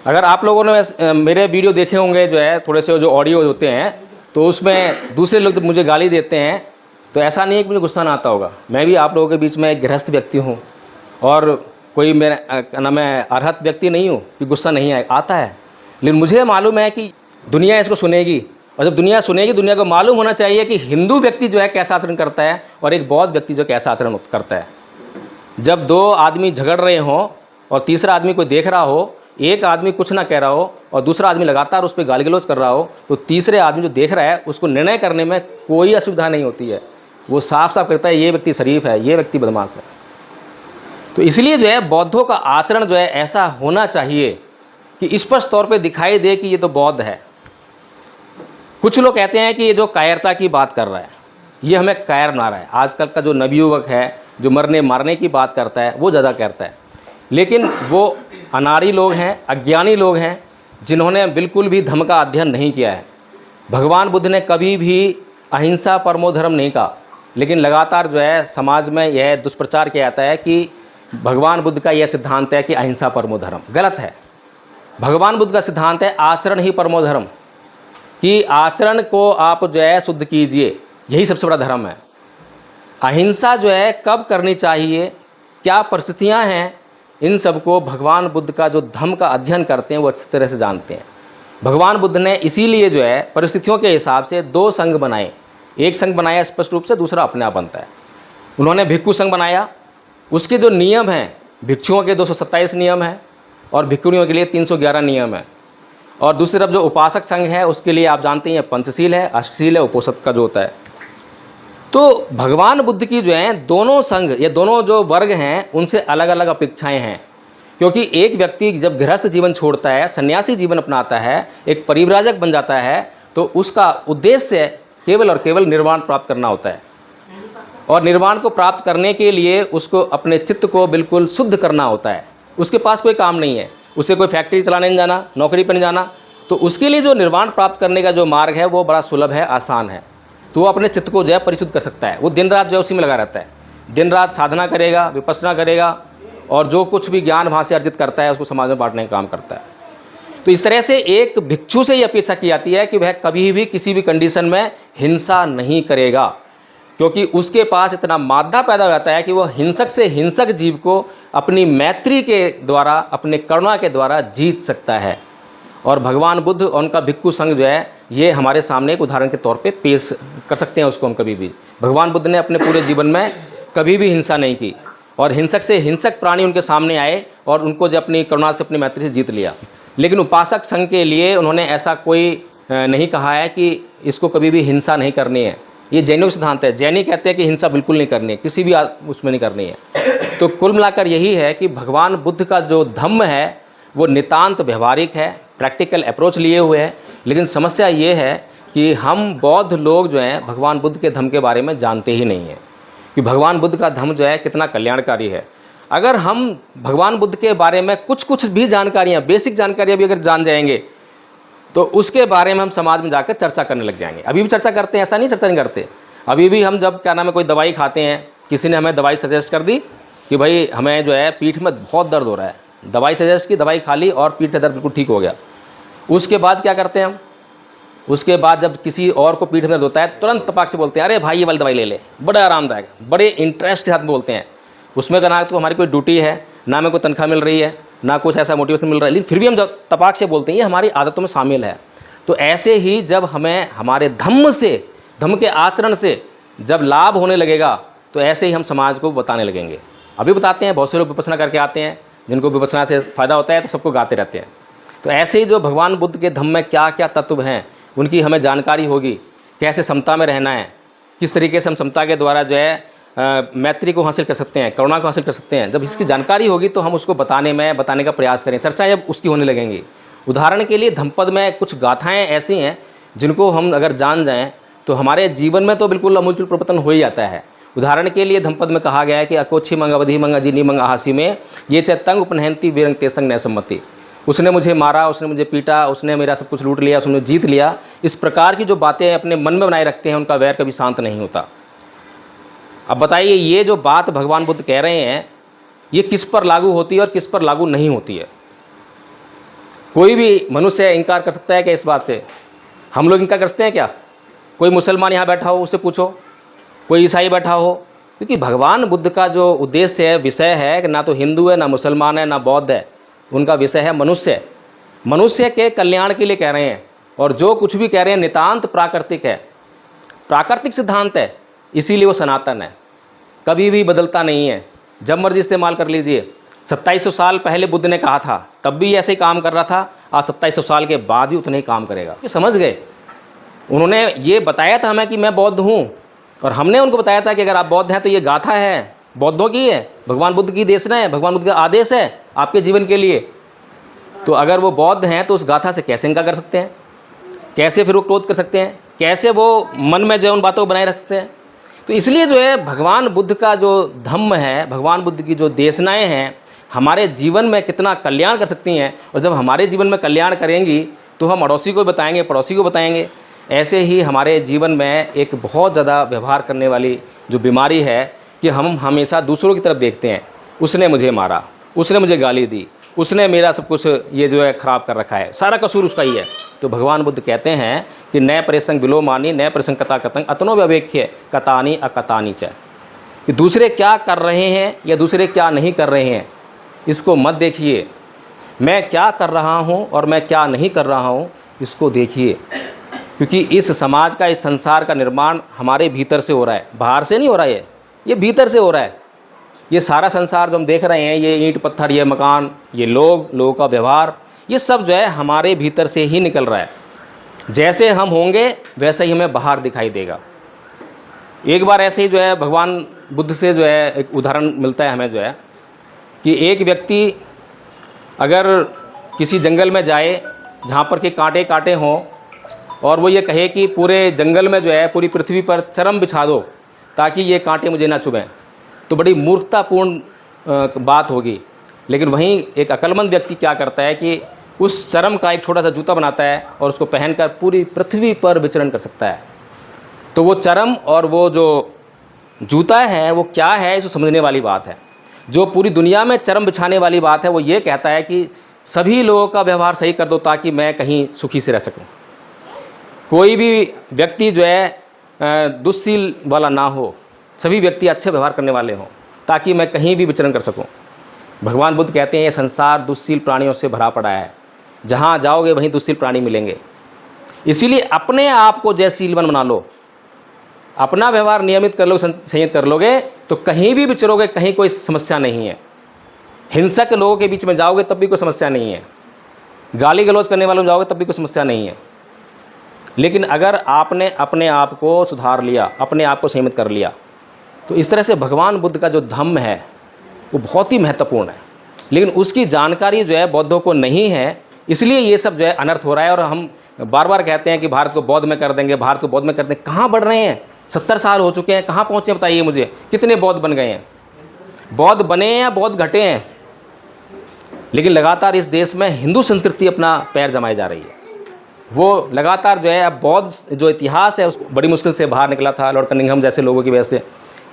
अगर आप लोगों ने मेरे वीडियो देखे होंगे जो है थोड़े से जो ऑडियो होते हैं, तो उसमें दूसरे लोग जब मुझे गाली देते हैं तो ऐसा नहीं है कि मुझे गुस्सा ना आता होगा। मैं भी आप लोगों के बीच में एक गृहस्थ व्यक्ति हूँ, और कोई मेरा मैं अर्हत व्यक्ति नहीं हूँ कि गुस्सा नहीं आता है। लेकिन मुझे मालूम है कि दुनिया इसको सुनेगी, और जब दुनिया सुनेगी, दुनिया को मालूम होना चाहिए कि हिंदू व्यक्ति जो है कैसा आचरण करता है और एक बौद्ध व्यक्ति जो कैसा आचरण करता है। जब दो आदमी झगड़ रहे हों और तीसरा आदमी कोई देख रहा हो, एक आदमी कुछ ना कह रहा हो और दूसरा आदमी लगातार उस पर गाली गलौज कर रहा हो, तो तीसरे आदमी जो देख रहा है उसको निर्णय करने में कोई असुविधा नहीं होती है। वो साफ साफ कहता है ये व्यक्ति शरीफ है, ये व्यक्ति बदमाश है। तो इसलिए जो है बौद्धों का आचरण जो है ऐसा होना चाहिए कि स्पष्ट तौर पर दिखाई दे कि ये तो बौद्ध है। कुछ लोग कहते हैं कि ये जो कायरता की बात कर रहा है, ये हमें कायर बना रहा है। आजकल का जो नवयुवक है जो मरने मारने की बात करता है वो ज़्यादा करता है, लेकिन वो अनाड़ी लोग हैं, अज्ञानी लोग हैं, जिन्होंने बिल्कुल भी धर्म का अध्ययन नहीं किया है। भगवान बुद्ध ने कभी भी अहिंसा परमो धर्म नहीं कहा, लेकिन लगातार जो है समाज में यह दुष्प्रचार किया जाता है कि भगवान बुद्ध का यह सिद्धांत है कि अहिंसा परमो धर्म। गलत है। भगवान बुद्ध का सिद्धांत है आचरण ही परमो धर्म, कि आचरण को आप जो है शुद्ध कीजिए, यही सबसे बड़ा धर्म है। अहिंसा जो है कब करनी चाहिए, क्या परिस्थितियां हैं, इन सब को भगवान बुद्ध का जो धम्म का अध्ययन करते हैं वो अच्छी तरह से जानते हैं। भगवान बुद्ध ने इसीलिए जो है परिस्थितियों के हिसाब से दो संघ बनाए। एक संघ बनाया स्पष्ट रूप से, दूसरा अपने आप बनता है। उन्होंने भिक्खु संघ बनाया, उसके जो नियम हैं, भिक्षुओं के 227 नियम हैं और भिक्षुणियों के लिए 311 नियम है। और दूसरी तरफ जो उपासक संघ है उसके लिए आप जानते हैं पंचशील है, अष्टशील है, उपोषद का जो होता है। तो भगवान बुद्ध की जो है दोनों संघ, ये दोनों जो वर्ग हैं, उनसे अलग अलग अपेक्षाएं हैं। क्योंकि एक व्यक्ति जब गृहस्थ जीवन छोड़ता है, सन्यासी जीवन अपनाता है, एक परिव्राजक बन जाता है, तो उसका उद्देश्य केवल और केवल निर्वाण प्राप्त करना होता है। और निर्वाण को प्राप्त करने के लिए उसको अपने चित्त को बिल्कुल शुद्ध करना होता है। उसके पास कोई काम नहीं है, उसे कोई फैक्ट्री चलाने नहीं जाना, नौकरी पर नहीं जाना। तो उसके लिए जो निर्वाण प्राप्त करने का जो मार्ग है वो बड़ा सुलभ है, आसान है। तो वो अपने चित्त को जो है परिशुद्ध कर सकता है। वो दिन रात जो है उसी में लगा रहता है, दिन रात साधना करेगा, विपස්සना करेगा, और जो कुछ भी ज्ञान वहाँ से अर्जित करता है उसको समाज में बांटने का काम करता है। तो इस तरह से एक भिक्षु से ये अपेक्षा की जाती है कि वह कभी भी किसी भी कंडीशन में हिंसा नहीं करेगा। क्योंकि उसके पास इतना मादा पैदा हो जाता है कि वह हिंसक से हिंसक जीव को अपनी मैत्री के द्वारा, अपने करुणा के द्वारा जीत सकता है। और भगवान बुद्ध और उनका भिक्खु संघ जो है, ये हमारे सामने एक उदाहरण के तौर पे पेश कर सकते हैं उसको हम कभी भी। भगवान बुद्ध ने अपने पूरे जीवन में कभी भी हिंसा नहीं की, और हिंसक से हिंसक प्राणी उनके सामने आए और उनको जो अपनी करुणा से, अपनी मैत्री से जीत लिया। लेकिन उपासक संघ के लिए उन्होंने ऐसा कोई नहीं कहा है कि इसको कभी भी हिंसा नहीं करनी है। ये जैनों का सिद्धांत है। जैनी कहते हैं कि हिंसा बिल्कुल नहीं करनी है, किसी भी उसमें नहीं करनी है। तो कुल मिलाकर यही है कि भगवान बुद्ध का जो धम्म है वो नितांत व्यवहारिक है, प्रैक्टिकल अप्रोच लिए हुए है। लेकिन समस्या ये है कि हम बौद्ध लोग जो हैं भगवान बुद्ध के धम्म के बारे में जानते ही नहीं हैं कि भगवान बुद्ध का धम्म जो है कितना कल्याणकारी है। अगर हम भगवान बुद्ध के बारे में कुछ भी जानकारियाँ, बेसिक जानकारियाँ भी अगर जान जाएंगे तो उसके बारे में हम समाज में जाकर चर्चा करने लग जाएंगे। अभी भी चर्चा करते हैं, ऐसा नहीं चर्चा नहीं करते। अभी भी हम जब क्या नाम है कोई दवाई खाते हैं, किसी ने हमें दवाई सजेस्ट कर दी कि भाई हमें जो है पीठ में बहुत दर्द हो रहा है, दवाई सजेस्ट की, दवाई खा ली और पीठ का दर्द बिल्कुल ठीक हो गया। उसके बाद क्या करते हैं हम? उसके बाद जब किसी और को पीठ में दर्द होता है, तुरंत तपाक से बोलते हैं अरे भाई ये वाली दवाई ले ले, बड़ा आरामदायक, बड़े इंटरेस्ट के साथ बोलते हैं। उसमें ना तो हमारी कोई ड्यूटी है, ना में कोई तनख्वाह मिल रही है, ना कुछ ऐसा मोटिवेशन मिल रहा है, लेकिन फिर भी हम जब तपाक से बोलते हैं, ये हमारी आदतों में शामिल है। तो ऐसे ही जब हमें हमारे धम्म से, धम्म के आचरण से जब लाभ होने लगेगा, तो ऐसे ही हम समाज को बताने लगेंगे। अभी बताते हैं, बहुत से लोग विपස්සना करके आते हैं, जिनको विपස්සना से फ़ायदा होता है तो सबको गाते रहते हैं। तो ऐसे ही जो भगवान बुद्ध के धम्म में क्या क्या तत्व हैं उनकी हमें जानकारी होगी, कैसे समता में रहना है, किस तरीके से हम समता के द्वारा जो है मैत्री को हासिल कर सकते हैं, करुणा को हासिल कर सकते हैं। जब इसकी जानकारी होगी तो हम उसको बताने का प्रयास करें, चर्चाएं जब उसकी होने लगेंगी। उदाहरण के लिए धम्मपद में कुछ गाथाएं ऐसी हैं जिनको हम अगर जान जाएं तो हमारे जीवन में तो बिल्कुल अमूलचूल परिवर्तन हो ही जाता है। उदाहरण के लिए धम्मपद में कहा गया है कि अकोच्छी मंग अवधि मंग अजीनी मंग आहासी में ये चतंग उपनहंती वीरंग तेसंग न सम्मति। उसने मुझे मारा, उसने मुझे पीटा, उसने मेरा सब कुछ लूट लिया, उसने जीत लिया। इस प्रकार की जो बातें अपने मन में बनाए रखते हैं उनका वैर कभी शांत नहीं होता। अब बताइए, ये जो बात भगवान बुद्ध कह रहे हैं ये किस पर लागू होती है और किस पर लागू नहीं होती है? कोई भी मनुष्य इनकार कर सकता है क्या इस बात से? हम लोग इनकार कर सकते हैं क्या? कोई मुसलमान यहाँ बैठा हो उससे पूछो, कोई ईसाई बैठा हो, क्योंकि भगवान बुद्ध का जो उद्देश्य है, विषय है कि ना तो हिंदू है, ना मुसलमान है, ना बौद्ध है, उनका विषय है मनुष्य। मनुष्य के कल्याण के लिए कह रहे हैं, और जो कुछ भी कह रहे हैं नितांत प्राकृतिक है, प्राकृतिक सिद्धांत है, इसीलिए वो सनातन है, कभी भी बदलता नहीं है। जब मर्जी इस्तेमाल कर लीजिए। 2700 साल पहले बुद्ध ने कहा था, तब भी ऐसे ही काम कर रहा था, आज 2700 साल के बाद भी उतना ही काम करेगा। ये समझ गए? उन्होंने ये बताया था हमें कि मैं बौद्ध हूँ, और हमने उनको बताया था कि अगर आप बौद्ध हैं तो ये गाथा है, बौद्धों की है, भगवान बुद्ध की देशना है, भगवान बुद्ध का आदेश है आपके जीवन के लिए। तो अगर वो बौद्ध हैं तो उस गाथा से कैसे इनकार कर सकते हैं? कैसे फिर वो क्रोध कर सकते हैं? कैसे वो मन में जो उन बातों को बनाए रख सकते हैं? तो इसलिए जो है भगवान बुद्ध का जो धम्म है, भगवान बुद्ध की जो देशनाएँ हैं, हमारे जीवन में कितना कल्याण कर सकती हैं। और जब हमारे जीवन में कल्याण करेंगी तो हम अड़ोसी को बताएंगे, पड़ोसी को बताएंगे। ऐसे ही हमारे जीवन में एक बहुत ज़्यादा व्यवहार करने वाली जो बीमारी है कि हम हमेशा दूसरों की तरफ देखते हैं, उसने मुझे मारा, उसने मुझे गाली दी, उसने मेरा सब कुछ ये जो है ख़राब कर रखा है, सारा कसूर उसका ही है। तो भगवान बुद्ध कहते हैं कि नए परिसंग विलोमानी, नए परिसंग कथा कतंग अतनो व्यवेक्य कतानी अकतानी च, कि दूसरे क्या कर रहे हैं या दूसरे क्या नहीं कर रहे हैं इसको मत देखिए, मैं क्या कर रहा हूँ और मैं क्या नहीं कर रहा हूँ इसको देखिए। क्योंकि इस समाज का, इस संसार का निर्माण हमारे भीतर से हो रहा है, बाहर से नहीं हो रहा है, ये भीतर से हो रहा है। ये सारा संसार जो हम देख रहे हैं, ये ईंट पत्थर, ये मकान, ये लोगों का व्यवहार, ये सब जो है हमारे भीतर से ही निकल रहा है। जैसे हम होंगे वैसे ही हमें बाहर दिखाई देगा। एक बार ऐसे ही जो है भगवान बुद्ध से जो है एक उदाहरण मिलता है हमें, जो है कि एक व्यक्ति अगर किसी जंगल में जाए जहाँ पर कि कांटे कांटे हों, और वो ये कहे कि पूरे जंगल में जो है, पूरी पृथ्वी पर चरम बिछा दो ताकि ये कांटे मुझे ना चुभें, तो बड़ी मूर्खतापूर्ण बात होगी। लेकिन वहीं एक अक्लमंद व्यक्ति क्या करता है कि उस चरम का एक छोटा सा जूता बनाता है और उसको पहनकर पूरी पृथ्वी पर विचरण कर सकता है। तो वो चरम और वो जो जूता है वो क्या है, इसको समझने वाली बात है। जो पूरी दुनिया में चरम बिछाने वाली बात है वो ये कहता है कि सभी लोगों का व्यवहार सही कर दो ताकि मैं कहीं सुखी से रह सकूं। कोई भी व्यक्ति जो है दुस्सील वाला ना हो, सभी व्यक्ति अच्छे व्यवहार करने वाले हों, ताकि मैं कहीं भी विचरण कर सकूं। भगवान बुद्ध कहते हैं ये संसार दुस्सील प्राणियों से भरा पड़ा है, जहाँ जाओगे वहीं दुस्सील प्राणी मिलेंगे। इसीलिए अपने आप को जयशीलवन बना लो, अपना व्यवहार नियमित कर लो, संयत कर लोगे तो कहीं भी विचरोगे, कहीं कोई समस्या नहीं है। हिंसक लोगों के बीच में जाओगे तब भी कोई समस्या नहीं है, गाली गलौज करने वालों में जाओगे तब भी कोई समस्या नहीं है। लेकिन अगर आपने अपने आप को सुधार लिया, अपने आप को संयमित कर लिया, तो इस तरह से भगवान बुद्ध का जो धम्म है वो बहुत ही महत्वपूर्ण है। लेकिन उसकी जानकारी जो है बौद्धों को नहीं है, इसलिए ये सब जो है अनर्थ हो रहा है। और हम बार बार कहते हैं कि भारत को बौद्ध में कर देंगे, भारत को बौद्ध में कर देंगे। कहाँ बढ़ रहे हैं? 70 साल हो चुके हैं, कहाँ पहुँचे बताइए मुझे। कितने बौद्ध बन गए हैं? बौद्ध बने हैं या बौद्ध घटे हैं? लेकिन लगातार इस देश में हिंदू संस्कृति अपना पैर जमाई जा रही है। वो लगातार जो है, अब बौद्ध जो इतिहास है उस बड़ी मुश्किल से बाहर निकला था लॉर्ड कनिंघम जैसे लोगों की वजह से,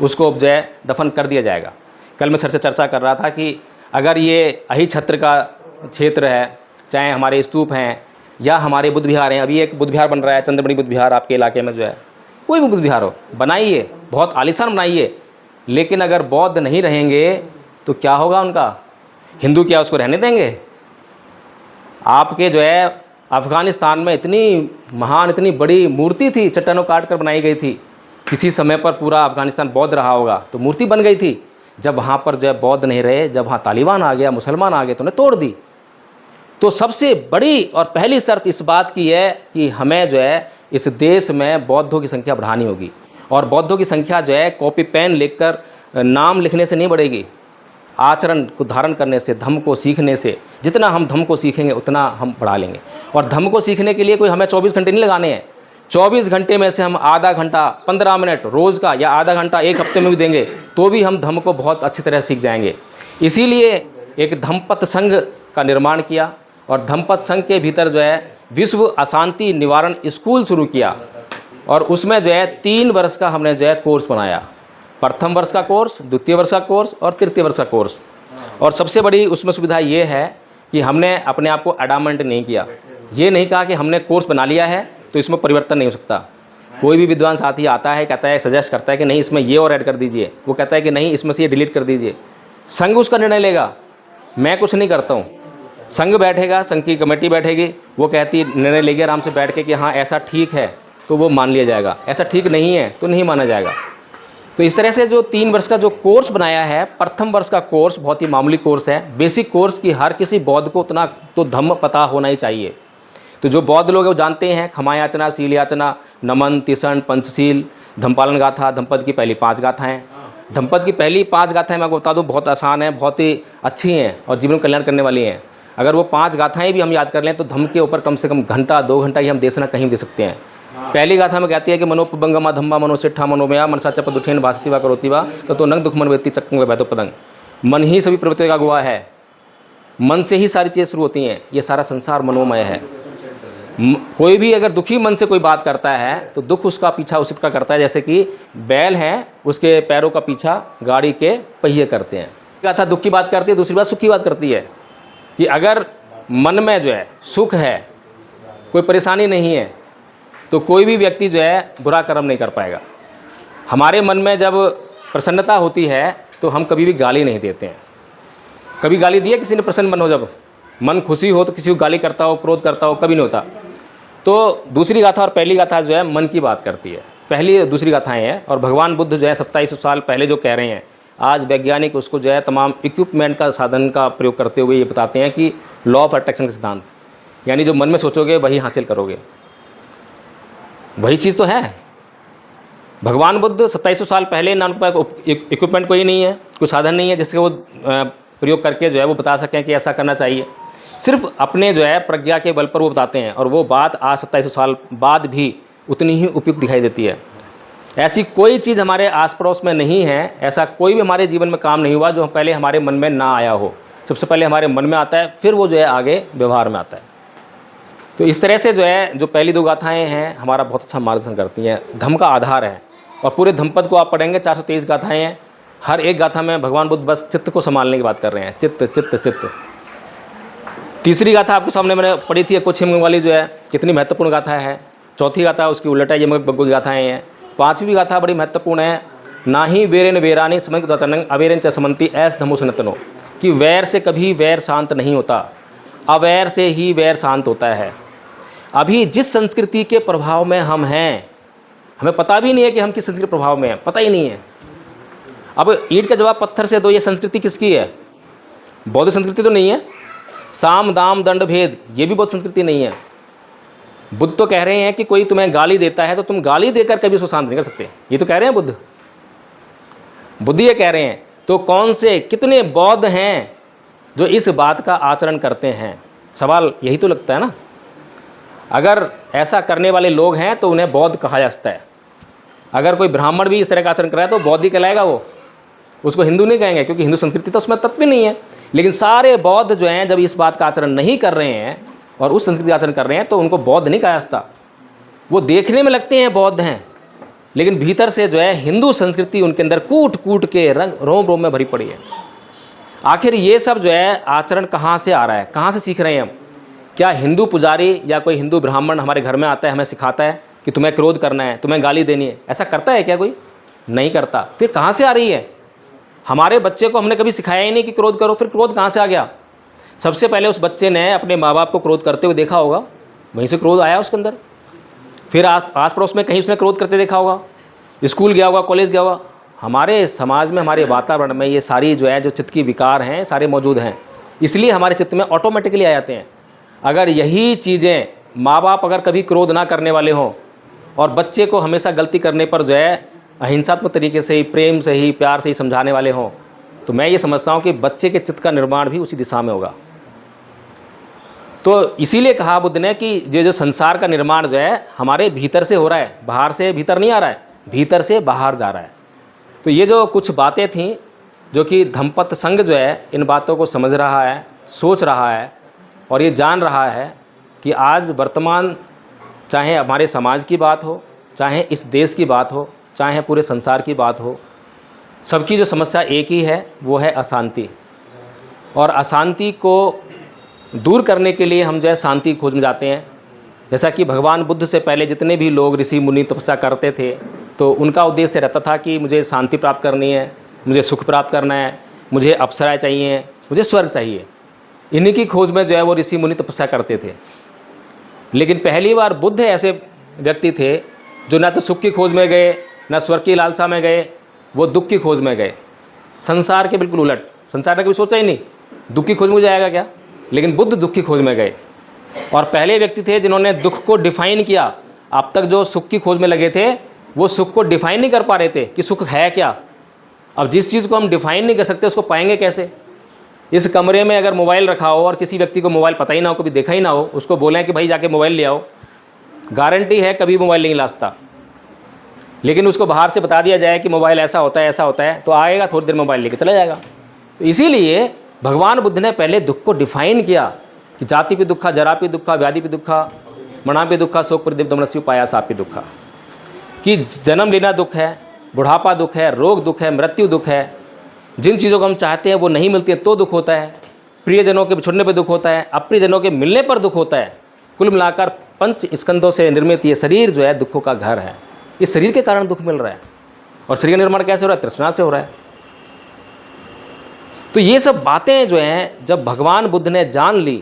उसको जो है दफन कर दिया जाएगा। कल मैं सर से चर्चा कर रहा था कि अगर ये अहिछत्र का क्षेत्र है, चाहे हमारे स्तूप हैं या हमारे बुद्ध विहार हैं, अभी एक बुद्ध विहार बन रहा है, चंद्रमणि बुद्ध विहार आपके इलाके में जो है, कोई भी बुद्ध विहार हो, बनाइए, बहुत आलीशान बनाइए। लेकिन अगर बौद्ध नहीं रहेंगे तो क्या होगा उनका? हिंदू क्या उसको रहने देंगे? आपके जो है अफ़गानिस्तान में इतनी महान, इतनी बड़ी मूर्ति थी, चट्टानों काट कर बनाई गई थी। किसी समय पर पूरा अफ़गानिस्तान बौद्ध रहा होगा तो मूर्ति बन गई थी। जब वहाँ पर जो है बौद्ध नहीं रहे, जब वहाँ तालिबान आ गया, मुसलमान आ गए, तो उन्हें तोड़ दी। तो सबसे बड़ी और पहली शर्त इस बात की है कि हमें जो है इस देश में बौद्धों की संख्या बढ़ानी होगी। और बौद्धों की संख्या जो है कॉपी पेन लिखकर, नाम लिखने से नहीं बढ़ेगी, आचरण को धारण करने से, धम्म को सीखने से। जितना हम धम्म को सीखेंगे उतना हम बढ़ा लेंगे। और धम्म को सीखने के लिए कोई हमें 24 घंटे नहीं लगाने हैं। 24 घंटे में से हम आधा घंटा, 15 मिनट रोज़ का, या आधा घंटा एक हफ्ते में भी देंगे तो भी हम धम्म को बहुत अच्छी तरह सीख जाएंगे। इसीलिए एक धम्मपद संघ का निर्माण किया और धम्मपद संघ के भीतर जो है विश्व अशांति निवारण स्कूल शुरू किया। और उसमें जो है 3 वर्ष का हमने जो है कोर्स बनाया। प्रथम वर्ष का कोर्स, द्वितीय वर्ष का कोर्स और तृतीय वर्ष का कोर्स। और सबसे बड़ी उसमें सुविधा ये है कि हमने अपने आप को अडामेंट नहीं किया। ये नहीं कहा कि हमने कोर्स बना लिया है तो इसमें परिवर्तन नहीं हो सकता। कोई भी विद्वान साथी आता है, कहता है, सजेस्ट करता है कि नहीं इसमें ये और ऐड कर दीजिए, वो कहता है कि नहीं इसमें से ये डिलीट कर दीजिए। संघ उसका निर्णय लेगा, मैं कुछ नहीं करता हूँ। संघ बैठेगा, संघ की कमेटी बैठेगी, वो कहती निर्णय लेगी आराम से बैठ के कि हाँ ऐसा ठीक है तो वो मान लिया जाएगा, ऐसा ठीक नहीं है तो नहीं माना जाएगा। तो इस तरह से जो 3 वर्ष का जो कोर्स बनाया है, प्रथम वर्ष का कोर्स बहुत ही मामूली कोर्स है, बेसिक कोर्स की हर किसी बौद्ध को उतना तो धम्म पता होना ही चाहिए। तो जो बौद्ध लोग हैं वो जानते हैं खमायाचना, शीलयाचना, नमन, तिसण, पंचशील, धम्मपालन गाथा, धम्मपद की पहली 5 गाथाएँ। धम्मपद की पहली 5 गाथाएँ मैं आपको बता दूँ बहुत आसान है, बहुत ही अच्छी हैं और जीवन कल्याण करने वाली हैं। अगर वो 5 गाथाएँ भी हम याद कर लें तो धम्म के ऊपर कम से कम घंटा 2 घंटा ही हम देशना कहीं दे सकते हैं। पहली गाथा में कहती है कि मनोपबंगमा धम्मा मनोसिट्ठा मनोमया मनसा च पदुठेन भासती वा करोति वा तो नंग दुख मन वेत्ति चक्कंग वैतो पदंग। मन ही सभी प्रवृत्तियों का गुआ है, मन से ही सारी चीज़ें शुरू होती हैं। ये सारा संसार मनोमय है। कोई भी अगर दुखी मन से कोई बात करता है तो दुख उसका पीछा उसी प्रकार करता है जैसे कि बैल है, उसके पैरों का पीछा गाड़ी के पहिए करते हैं। गाथा दुख की बात करती है, दूसरी बात सुख की बात करती है कि अगर मन में जो है सुख है, कोई परेशानी नहीं है, तो कोई भी व्यक्ति जो है बुरा कर्म नहीं कर पाएगा। हमारे मन में जब प्रसन्नता होती है तो हम कभी भी गाली नहीं देते हैं। कभी गाली दी है किसी ने? प्रसन्न मन हो, जब मन खुशी हो तो किसी को गाली करता हो, क्रोध करता हो? कभी नहीं होता। तो दूसरी गाथा और पहली गाथा जो है मन की बात करती है, पहली दूसरी गाथाएँ हैं। और भगवान बुद्ध जो है 2700 साल पहले जो कह रहे हैं, आज वैज्ञानिक उसको जो है तमाम इक्विपमेंट का साधन का प्रयोग करते हुए ये बताते हैं कि लॉ ऑफ अट्रैक्शन का सिद्धांत, यानी जो मन में सोचोगे वही हासिल करोगे। वही चीज़ तो है। भगवान बुद्ध 2700 साल पहले ना उनके पास इक्विपमेंट कोई नहीं है, कोई साधन नहीं है जिससे वो प्रयोग करके जो है वो बता सकें कि ऐसा करना चाहिए। सिर्फ अपने जो है प्रज्ञा के बल पर वो बताते हैं और वो बात आज 2700 साल बाद भी उतनी ही उपयुक्त दिखाई देती है। ऐसी कोई चीज़ हमारे आस पड़ोस में नहीं है, ऐसा कोई भी हमारे जीवन में काम नहीं हुआ जो पहले हमारे मन में ना आया हो। सबसे पहले हमारे मन में आता है, फिर वो जो है आगे व्यवहार में आता है। तो इस तरह से जो है जो पहली 2 गाथाएँ हैं हमारा बहुत अच्छा मार्गदर्शन करती हैं, धम्म का आधार है। और पूरे धम्मपद को आप पढ़ेंगे 423 गाथाएँ हैं। हर एक गाथा में भगवान बुद्ध बस चित्त को संभालने की बात कर रहे हैं, चित्त चित्त चित्त। तीसरी गाथा आपके सामने मैंने पढ़ी थी, कोचिंग वाली जो है, कितनी महत्वपूर्ण गाथा है। चौथी गाथा उसकी उलट है, ये बग्गू की गाथाएँ हैं। 5वीं गाथा बड़ी महत्वपूर्ण है। ना ही वेरेन वेरानी समन अवेरन च समंती ऐस धमो सनतनो, कि वैर से कभी वैर शांत नहीं होता, अवैर से ही वैर शांत होता है। अभी जिस संस्कृति के प्रभाव में हम हैं, हमें पता भी नहीं है कि हम किस संस्कृति के प्रभाव में हैं, पता ही नहीं है। अब ईंट का जवाब पत्थर से दो, ये संस्कृति किसकी है? बौद्ध संस्कृति तो नहीं है। साम दाम दंड भेद, ये भी बौद्ध संस्कृति नहीं है। बुद्ध तो कह रहे हैं कि कोई तुम्हें गाली देता है तो तुम गाली देकर कभी उसको शांत नहीं कर सकते, ये तो कह रहे हैं बुद्ध ये कह रहे हैं। तो कौन से कितने बौद्ध हैं जो इस बात का आचरण करते हैं? सवाल यही तो लगता है ना। अगर ऐसा करने वाले लोग हैं तो उन्हें बौद्ध कहा जा सकता है। अगर कोई ब्राह्मण भी इस तरह का आचरण कर रहा है तो बौद्ध ही कहलाएगा, वो उसको हिंदू नहीं कहेंगे, क्योंकि हिंदू संस्कृति तो उसमें तत्व नहीं है। लेकिन सारे बौद्ध जो हैं जब इस बात का आचरण नहीं कर रहे हैं और उस संस्कृति का आचरण कर रहे हैं तो उनको बौद्ध नहीं कहा जा सकता। वो देखने में लगते हैं बौद्ध हैं, लेकिन भीतर से जो है हिंदू संस्कृति उनके अंदर कूट कूट के रोम रोम में भरी पड़ी है। आखिर ये सब जो है आचरण कहाँ से आ रहा है, कहाँ से सीख रहे हैं हम? क्या हिंदू पुजारी या कोई हिंदू ब्राह्मण हमारे घर में आता है, हमें सिखाता है कि तुम्हें क्रोध करना है, तुम्हें गाली देनी है? ऐसा करता है क्या कोई? नहीं करता। फिर कहाँ से आ रही है? हमारे बच्चे को हमने कभी सिखाया ही नहीं कि क्रोध करो, फिर क्रोध कहाँ से आ गया? सबसे पहले उस बच्चे ने अपने माँ बाप को क्रोध करते हुए देखा होगा, वहीं से क्रोध आया उसके अंदर। फिर आस पड़ोस में कहीं उसने क्रोध करते देखा होगा, स्कूल गया होगा, कॉलेज गया होगा। हमारे समाज में, हमारे वातावरण में ये सारी जो है जो चित्त की विकार हैं सारे मौजूद हैं, इसलिए हमारे चित्त में ऑटोमेटिकली आ जाते हैं। अगर यही चीज़ें माँ बाप अगर कभी क्रोध ना करने वाले हों और बच्चे को हमेशा गलती करने पर जो है अहिंसात्मक तरीके से ही, प्रेम से ही, प्यार से ही समझाने वाले हों, तो मैं ये समझता हूँ कि बच्चे के चित्त का निर्माण भी उसी दिशा में होगा। तो इसीलिए कहा बुद्ध ने कि ये जो संसार का निर्माण जो है हमारे भीतर से हो रहा है, बाहर से भीतर नहीं आ रहा है, भीतर से बाहर जा रहा है। तो ये जो कुछ बातें थीं जो कि धम्मपद संघ जो है इन बातों को समझ रहा है, सोच रहा है और ये जान रहा है कि आज वर्तमान, चाहे हमारे समाज की बात हो, चाहे इस देश की बात हो, चाहे पूरे संसार की बात हो, सबकी जो समस्या एक ही है, वो है अशांति। और अशांति को दूर करने के लिए हम जो है शांति खोज में जाते हैं। जैसा कि भगवान बुद्ध से पहले जितने भी लोग ऋषि मुनि तपस्या करते थे तो उनका उद्देश्य रहता था कि मुझे शांति प्राप्त करनी है, मुझे सुख प्राप्त करना है, मुझे अप्सराएं चाहिए, मुझे स्वर्ग चाहिए। इन्हीं की खोज में जो है वो ऋषि मुनि तपस्या करते थे। लेकिन पहली बार बुद्ध ऐसे व्यक्ति थे जो न तो सुख की खोज में गए, न स्वर्ग की लालसा में गए, वो दुख की खोज में गए। संसार के बिल्कुल उलट। संसार ने कभी सोचा ही नहीं दुख की खोज में जाएगा क्या, लेकिन बुद्ध दुख की खोज में गए। और पहले व्यक्ति थे जिन्होंने दुख को डिफाइन किया। अब तक जो सुख की खोज में लगे थे वो सुख को डिफाइन नहीं कर पा रहे थे कि सुख है क्या। अब जिस चीज़ को हम डिफाइन नहीं कर सकते उसको पाएंगे कैसे? इस कमरे में अगर मोबाइल रखा हो और किसी व्यक्ति को मोबाइल पता ही ना हो, कभी देखा ही ना हो, उसको बोलें कि भाई जाके मोबाइल ले आओ, गारंटी है कभी मोबाइल नहीं ला सकता। लेकिन उसको बाहर से बता दिया जाए कि मोबाइल ऐसा होता है, ऐसा होता है, तो आएगा, थोड़ी देर मोबाइल लेके चला जाएगा। तो इसीलिए भगवान बुद्ध ने पहले दुख को डिफाइन किया कि जाति पे दुखा, जरा पे दुखा, व्याधि पे दुखा, मणा पे दुखा, शोक प्रदीप दमनस्यु पाया साप पे दुखा। कि जन्म लेना दुख है, बुढ़ापा दुख है, रोग दुख है, मृत्यु दुख है। जिन चीज़ों को हम चाहते हैं वो नहीं मिलती है तो दुख होता है। प्रियजनों के बिछुड़ने पर दुख होता है, अप्रियजनों के मिलने पर दुख होता है। कुल मिलाकर 5 स्कंदों से निर्मित ये शरीर जो है दुखों का घर है। इस शरीर के कारण दुख मिल रहा है। और शरीर का निर्माण कैसे हो रहा है? तृष्णा से हो रहा है। तो ये सब बातें जो हैं जब भगवान बुद्ध ने जान ली,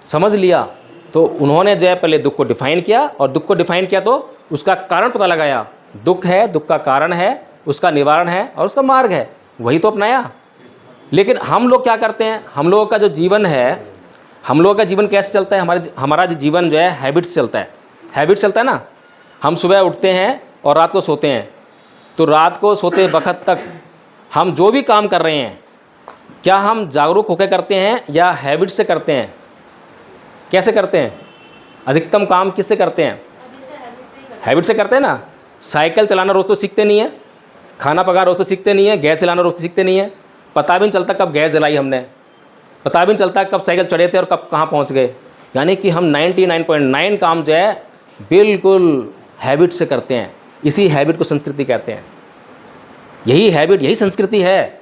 समझ लिया, तो उन्होंने जो है पहले दुख को डिफाइन किया, और दुख को डिफाइन किया तो उसका कारण पता लगाया। दुख है, दुख का कारण है, उसका निवारण है और उसका मार्ग है, वही तो अपनाया। लेकिन हम लोग क्या करते हैं? हम लोगों का जो जीवन है, हम लोगों का जीवन कैसे चलता है? हमारा जो जीवन जो है हैबिट से चलता है। हैबिट चलता है ना। हम सुबह उठते हैं और रात को सोते हैं, तो रात को सोते वक्त तक हम जो भी काम कर रहे हैं, क्या हम जागरूक होकर करते हैं या हैबिट से करते हैं? कैसे करते हैं? अधिकतम काम किससे करते हैं? हैबिट से करते हैं ना। साइकिल चलाना रोज़ तो सीखते नहीं है, खाना पकाना रोज़ तो सीखते नहीं है, गैस चलाना रोज़ तो सीखते नहीं है। पता भी नहीं चलता कब गैस जलाई हमने, पता भी नहीं चलता कब साइकिल चढ़े थे और कब कहाँ पहुँच गए। यानी कि हम 99.9 काम जो है बिल्कुल हैबिट से करते हैं। इसी हैबिट को संस्कृति कहते हैं। यही हैबिट, यही संस्कृति है।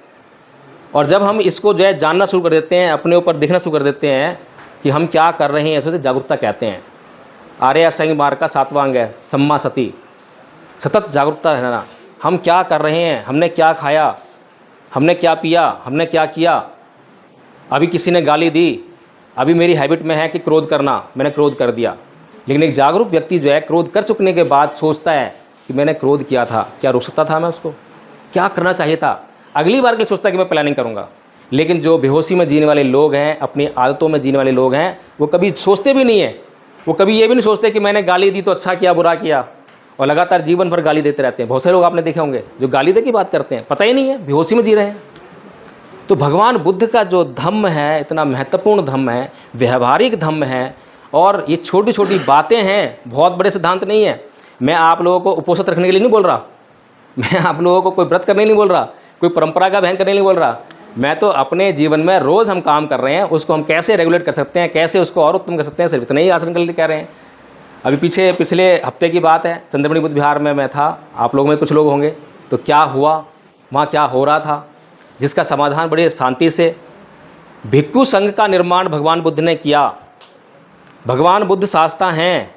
और जब हम इसको जो है जानना शुरू कर देते हैं, अपने ऊपर देखना शुरू कर देते हैं कि हम क्या कर रहे हैं, इसको जागरूकता कहते हैं। आर्य अष्टांगिक मार्ग का 7वां अंग है सम्मा सती। सतत जागरूकता रहना, हम क्या कर रहे हैं, हमने क्या खाया, हमने क्या पिया, हमने क्या किया। अभी किसी ने गाली दी, अभी मेरी हैबिट में है कि क्रोध करना, मैंने क्रोध कर दिया। लेकिन एक जागरूक व्यक्ति जो है क्रोध कर चुकने के बाद सोचता है कि मैंने क्रोध किया था, क्या रोक सकता था मैं उसको, क्या करना चाहिए था, अगली बार के लिए सोचता है कि मैं प्लानिंग करूँगा। लेकिन जो बेहोशी में जीने वाले लोग हैं, अपनी आदतों में जीने वाले लोग हैं, वो कभी सोचते भी नहीं हैं, वो कभी ये भी नहीं सोचते कि मैंने गाली दी तो अच्छा किया बुरा किया, और लगातार जीवन भर गाली देते रहते हैं। बहुत सारे लोग आपने देखे होंगे जो गाली दे की बात करते हैं, पता ही नहीं है, बेहोशी में जी रहे हैं। तो भगवान बुद्ध का जो धम्म है, इतना महत्वपूर्ण धम्म है, व्यवहारिक धम्म है, और ये छोटी छोटी बातें हैं, बहुत बड़े सिद्धांत नहीं है। मैं आप लोगों को उपवास रखने के लिए नहीं बोल रहा, मैं आप लोगों को कोई व्रत करने नहीं बोल रहा, कोई परंपरा का बहन करने नहीं बोल रहा। मैं तो अपने जीवन में रोज़ हम काम कर रहे हैं, उसको हम कैसे रेगुलेट कर सकते हैं, कैसे उसको और उत्तम कर सकते हैं, सिर्फ इतना ही आचरण करने कह रहे हैं। अभी पिछले हफ्ते की बात है, चंद्रमणि बुद्ध विहार में मैं था, आप लोगों में कुछ लोग होंगे। तो क्या हुआ वहाँ, क्या हो रहा था, जिसका समाधान बड़ी शांति से भिक्षु संघ का निर्माण भगवान बुद्ध ने किया। भगवान बुद्ध शास्ता हैं,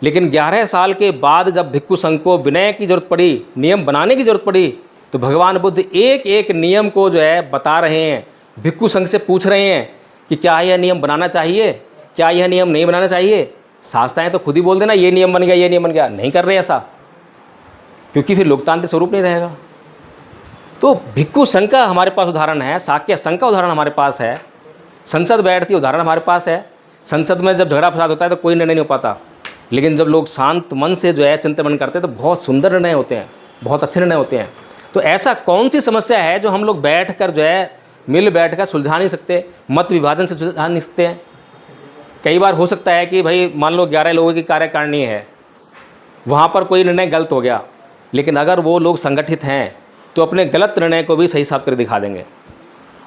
लेकिन 11 साल के बाद जब भिक्षु संघ को विनय की जरूरत पड़ी, नियम बनाने की जरूरत पड़ी, तो भगवान बुद्ध एक एक नियम को जो है बता रहे हैं, भिक्षु संघ से पूछ रहे हैं कि क्या यह नियम बनाना चाहिए, क्या यह नियम नहीं बनाना चाहिए। शास्त्राएं तो खुद ही बोल देना ये नियम बन गया, ये नियम बन गया, नहीं कर रहे ऐसा, क्योंकि फिर लोकतांत्रिक स्वरूप नहीं रहेगा। तो भिक्षु संघ का हमारे पास उदाहरण है, शाक्य संघ का उदाहरण हमारे पास है, संसद बैठती उदाहरण हमारे पास है। संसद में जब झगड़ा फसाद होता है तो कोई निर्णय नहीं हो पाता, लेकिन जब लोग शांत मन से जो है चिंतन मन करते हैं तो बहुत सुंदर निर्णय होते हैं, बहुत अच्छे निर्णय होते हैं। तो ऐसा कौन सी समस्या है जो हम लोग बैठ कर जो है मिल बैठ कर सुलझा नहीं सकते, मत विभाजन से सुलझा नहीं सकते हैं। कई बार हो सकता है कि भाई मान लो 11 लोगों की कार्यकारिणी है, वहाँ पर कोई निर्णय गलत हो गया, लेकिन अगर वो लोग संगठित हैं तो अपने गलत निर्णय को भी सही साबित कर दिखा देंगे।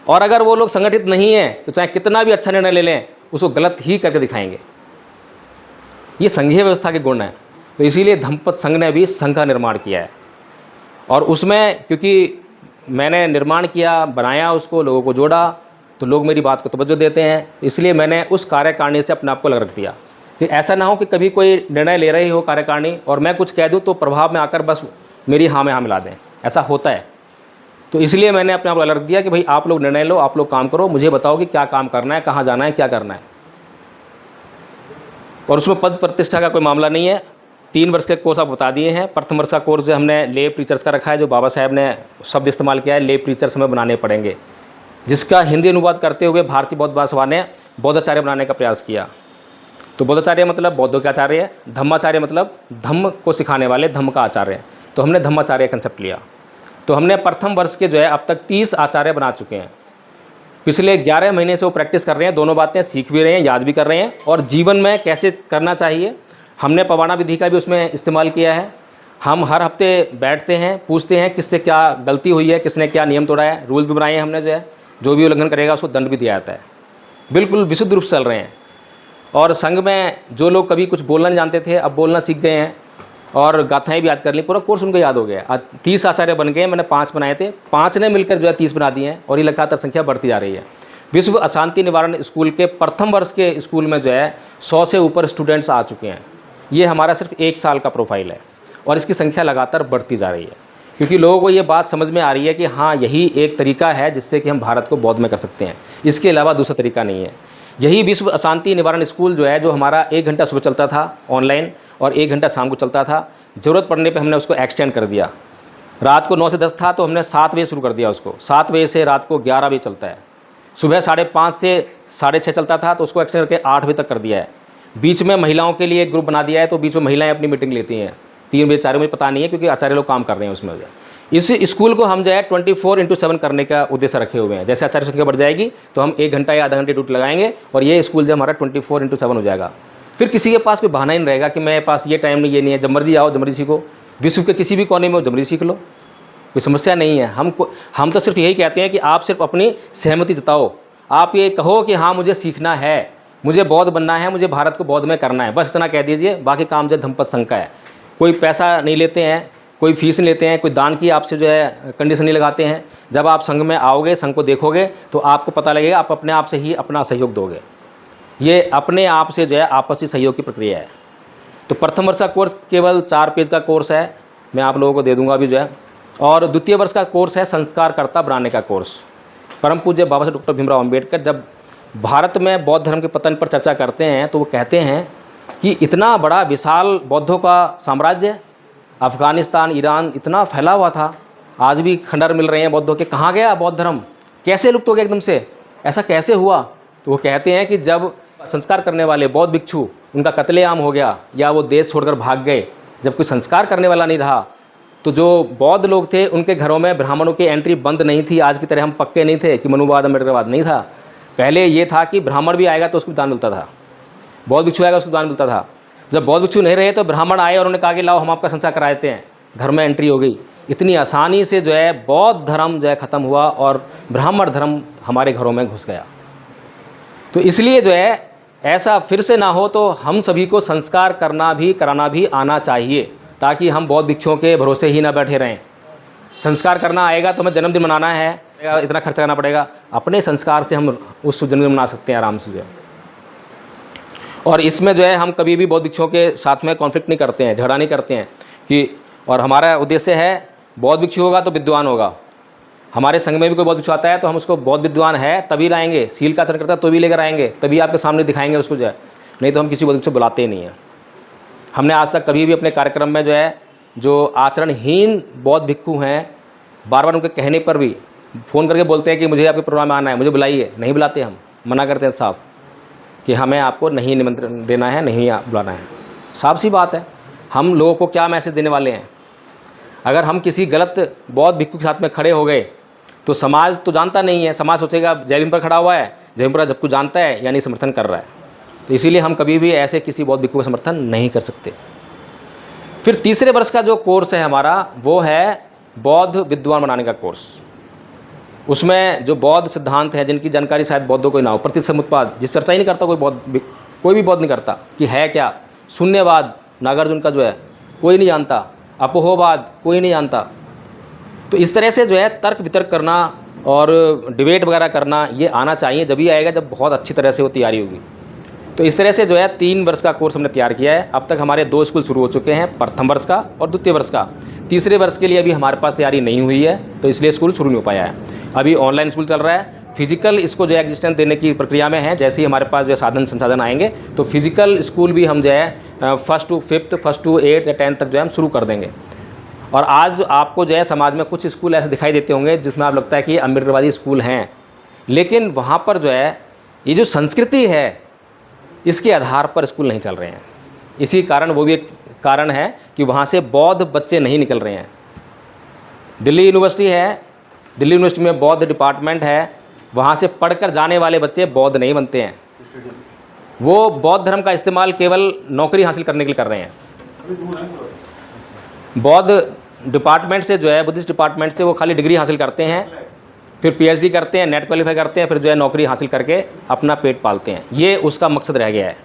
और अगर वो लोग संगठित नहीं हैं तो चाहे कितना भी अच्छा निर्णय ले लें, उसको गलत ही करके दिखाएंगे। ये संघीय व्यवस्था के गुण हैं। तो इसीलिए धम्मपद संघ ने भी संघ का निर्माण किया है, और उसमें क्योंकि मैंने निर्माण किया, बनाया, उसको लोगों को जोड़ा, तो लोग मेरी बात को तवज्जो देते हैं, इसलिए मैंने उस कार्यकारिणी से अपने आप को अलग रख दिया। फिर ऐसा ना हो कि कभी कोई निर्णय ले रही हो कार्यकारिणी और मैं कुछ कह दूँ तो प्रभाव में आकर बस मेरी हाँ में हाँ मिला दें, ऐसा होता है। तो इसलिए मैंने अपने आप को अलग रख दिया कि भाई आप लोग निर्णय लो, आप लोग काम करो, मुझे बताओ कि क्या काम करना है, कहाँ जाना है, क्या करना है। और उसमें पद प्रतिष्ठा का कोई मामला नहीं है। 3 वर्ष के कोर्स आप बता दिए हैं। प्रथम वर्ष का कोर्स जो हमने ले प्रीचर्स का रखा है, जो बाबा साहब ने शब्द इस्तेमाल किया है, ले प्रीचर्स हमें बनाने पड़ेंगे, जिसका हिंदी अनुवाद करते हुए भारतीय बौद्ध महासभा ने बौद्धाचार्य बनाने का प्रयास किया। तो बौद्धाचार्य मतलब बौद्धों के आचार्य है, धम्माचार्य मतलब धम्म को सिखाने वाले, धम्म का आचार्य। तो हमने धम्माचार्य कंसेप्ट लिया। तो हमने प्रथम वर्ष के जो है अब तक 30 आचार्य बना चुके हैं। पिछले 11 महीने से वो प्रैक्टिस कर रहे हैं, दोनों बातें सीख भी रहे हैं, याद भी कर रहे हैं, और जीवन में कैसे करना चाहिए हमने पवाना विधि का भी उसमें इस्तेमाल किया है। हम हर हफ्ते बैठते हैं, पूछते हैं किससे क्या गलती हुई है, किसने क्या नियम तोड़ा है, रूल भी बनाए हैं हमने, जो है जो भी उल्लंघन करेगा उसको दंड भी दिया जाता है। बिल्कुल विशुद्ध रूप से चल रहे हैं। और संघ में जो लोग कभी कुछ बोलना नहीं जानते थे, अब बोलना सीख गए हैं, और गाथाएं भी याद कर ली, पूरा कोर्स उनको याद हो गया। आज 30 आचार्य बन गए, मैंने 5 बनाए थे, 5 ने मिलकर जो है 30 बना दिए हैं, और ये लगातार संख्या बढ़ती जा रही है। विश्व अशांति निवारण स्कूल के प्रथम वर्ष के स्कूल में जो है 100 से ऊपर स्टूडेंट्स आ चुके हैं। ये हमारा सिर्फ 1 साल का प्रोफाइल है, और इसकी संख्या लगातार बढ़ती जा रही है, क्योंकि लोगों को ये बात समझ में आ रही है कि हाँ यही एक तरीका है जिससे कि हम भारत को बौद्ध में कर सकते हैं, इसके अलावा दूसरा तरीका नहीं है। यही विश्व अशांति निवारण स्कूल जो है, जो हमारा 1 घंटा सुबह चलता था ऑनलाइन और 1 घंटा शाम को चलता था, ज़रूरत पड़ने पे हमने उसको एक्सटेंड कर दिया। रात को 9 से 10 था तो हमने 7 बजे शुरू कर दिया उसको, 7 बजे से रात को 11 बजे चलता है। सुबह 5:30 से 6:30 चलता था तो उसको एक्सटेंड करके 8 बजे तक कर दिया है। बीच में महिलाओं के लिए एक ग्रुप बना दिया है, तो बीच में महिलाएं अपनी मीटिंग लेती हैं 3 बजे 4 बजे, पता नहीं है क्योंकि आचार्य लोग काम कर रहे हैं उसमें। इस स्कूल को हम जो है 24/7 करने का उद्देश्य रखे हुए हैं। जैसे आचार्य संख्या बढ़ जाएगी तो हम 1 घंटा या आधा घंटे ड्यूटी लगाएंगे, और ये स्कूल जो हमारा 24/7 हो जाएगा। फिर किसी के पास कोई बहाना ही नहीं रहेगा कि मेरे पास ये टाइम नहीं, ये नहीं है, जब मर्जी आओ जब मर्जी सीखो। विश्व के किसी भी कोने में हो जब मर्जी सीख लो, कोई समस्या नहीं है। हम तो सिर्फ यही कहते हैं कि आप सिर्फ अपनी सहमति जताओ, आप ये कहो कि हाँ मुझे सीखना है, मुझे बौद्ध बनना है, मुझे भारत को बौद्ध में करना है, बस इतना कह दीजिए। बाकी काम जो धम्मपद संघ का है, कोई पैसा नहीं लेते हैं, कोई फीस नहीं लेते हैं, कोई दान की आपसे जो है कंडीशन नहीं लगाते हैं। जब आप संघ में आओगे, संघ को देखोगे तो आपको पता लगेगा, आप अपने आप से ही अपना सहयोग दोगे। ये अपने आप से जो है आपसी सहयोग की प्रक्रिया है। तो प्रथम वर्ष का कोर्स केवल 4 पेज का कोर्स है, मैं आप लोगों को दे दूंगा अभी जो है। और द्वितीय वर्ष का कोर्स है संस्कारकर्ता बनाने का कोर्स। परम पूज्य बाबा साहब डॉक्टर भीमराव अम्बेडकर जब भारत में बौद्ध धर्म के पतन पर चर्चा करते हैं तो वो कहते हैं कि इतना बड़ा विशाल बौद्धों का साम्राज्य, अफ़गानिस्तान, ईरान इतना फैला हुआ था, आज भी खंडहर मिल रहे हैं बौद्धों के, कहाँ गया बौद्ध धर्म, कैसे लुप्त हो गया एकदम से, ऐसा कैसे हुआ? तो वो कहते हैं कि जब संस्कार करने वाले बौद्ध भिक्षु, उनका कत्लेआम हो गया या वो देश छोड़कर भाग गए, जब कोई संस्कार करने वाला नहीं रहा, तो जो बौद्ध लोग थे उनके घरों में ब्राह्मणों की एंट्री बंद नहीं थी। आज की तरह हम पक्के नहीं थे कि मनुवाद अम्बेडकरवाद नहीं था। पहले ये था कि ब्राह्मण भी आएगा तो उसको दान मिलता था, बौद्ध भिक्षु आएगा उसको दान मिलता था। जब बौद्ध भिक्षु नहीं रहे तो ब्राह्मण आए और उन्होंने कहा कि लाओ हम आपका संस्कार करा देते हैं, घर में एंट्री हो गई। इतनी आसानी से जो है बौद्ध धर्म जो है ख़त्म हुआ और ब्राह्मण धर्म हमारे घरों में घुस गया। तो इसलिए जो है ऐसा फिर से ना हो तो हम सभी को संस्कार कराना भी आना चाहिए, ताकि हम बौद्ध भिक्षुओं के भरोसे ही ना बैठे रहें। संस्कार करना आएगा तो हमें जन्मदिन मनाना है, इतना खर्चा करना पड़ेगा, अपने संस्कार से हम उस जन्मदिन मना सकते हैं आराम से जो है। और इसमें जो है हम कभी भी बौद्ध भिक्षुओं के साथ में कॉन्फ्लिक्ट नहीं करते हैं, झगड़ा नहीं करते हैं कि, और हमारा उद्देश्य है बौद्ध भिक्षु होगा तो विद्वान होगा। हमारे संघ में भी कोई बौद्ध भिक्षु आता है तो हम उसको बौद्ध विद्वान है तभी लाएंगे, सील का आचरण करता है तो भी लेकर आएंगे, तभी आपके सामने दिखाएंगे उसको जो है, नहीं तो हम किसी बौद्ध भिक्षु बुलाते ही नहीं हैं। हमने आज तक कभी भी अपने कार्यक्रम में जो है जो आचरणहीन बौद्ध भिक्षु हैं, बार बार उनके कहने पर भी फ़ोन करके बोलते हैं कि मुझे आपके प्रोग्राम में आना है, मुझे बुलाइए, नहीं बुलाते, हम मना करते हैं साफ कि हमें आपको नहीं निमंत्रण देना है, नहीं बुलाना है। साफ सी बात है, हम लोगों को क्या मैसेज देने वाले हैं? अगर हम किसी गलत बौद्ध भिक्षु के साथ में खड़े हो गए तो समाज तो जानता नहीं है, समाज सोचेगा जय भीम पर खड़ा हुआ है, जय भीम पर जब कुछ जानता है यानी समर्थन कर रहा है। तो इसीलिए हम कभी भी ऐसे किसी बौद्ध भिक्षु का समर्थन नहीं कर सकते। फिर तीसरे वर्ष का जो कोर्स है हमारा वो है बौद्ध विद्वान बनाने का कोर्स। उसमें जो बौद्ध सिद्धांत हैं जिनकी जानकारी शायद बौद्धों को ना हो, प्रतिसमुत्पाद जिस चर्चा ही नहीं करता कोई भी बौद्ध नहीं करता कि है क्या, शून्यवाद नागार्जुन का जो है कोई नहीं जानता, अपोहोवाद कोई नहीं जानता। तो इस तरह से जो है तर्क वितर्क करना और डिबेट वगैरह करना ये आना चाहिए, जब ही आएगा जब बहुत अच्छी तरह से वो तैयारी होगी। तो इस तरह से जो है 3 वर्ष का कोर्स हमने तैयार किया है। अब तक हमारे 2 स्कूल शुरू हो चुके हैं, प्रथम वर्ष का और द्वितीय वर्ष का। तीसरे वर्ष के लिए अभी हमारे पास तैयारी नहीं हुई है, तो इसलिए स्कूल शुरू नहीं हो पाया है। अभी ऑनलाइन स्कूल चल रहा है, फिजिकल इसको जो है एग्जिस्टेंस देने की प्रक्रिया में है। जैसे ही हमारे पास जो साधन संसाधन आएंगे तो फिजिकल स्कूल भी हम जो है 1st to 5th, 1st to 8th या 10th तक जो है हम शुरू कर देंगे। और आज आपको जो है समाज में कुछ स्कूल ऐसे दिखाई देते होंगे जिसमें आप लगता है कि अम्बेडकरवादी स्कूल हैं, लेकिन वहाँ पर जो है ये जो संस्कृति है इसके आधार पर स्कूल नहीं चल रहे हैं। इसी कारण वो भी एक कारण है कि वहाँ से बौद्ध बच्चे नहीं निकल रहे हैं। दिल्ली यूनिवर्सिटी है, दिल्ली यूनिवर्सिटी में बौद्ध डिपार्टमेंट है, वहाँ से पढ़कर जाने वाले बच्चे बौद्ध नहीं बनते हैं। वो बौद्ध धर्म का इस्तेमाल केवल नौकरी हासिल करने के लिए कर रहे हैं। बौद्ध डिपार्टमेंट से जो है, बुद्धिस्ट डिपार्टमेंट से वो खाली डिग्री हासिल करते हैं, फिर पीएचडी करते हैं, नेट क्वालिफाई करते हैं, फिर जो है नौकरी हासिल करके अपना पेट पालते हैं। ये उसका मकसद रह गया है।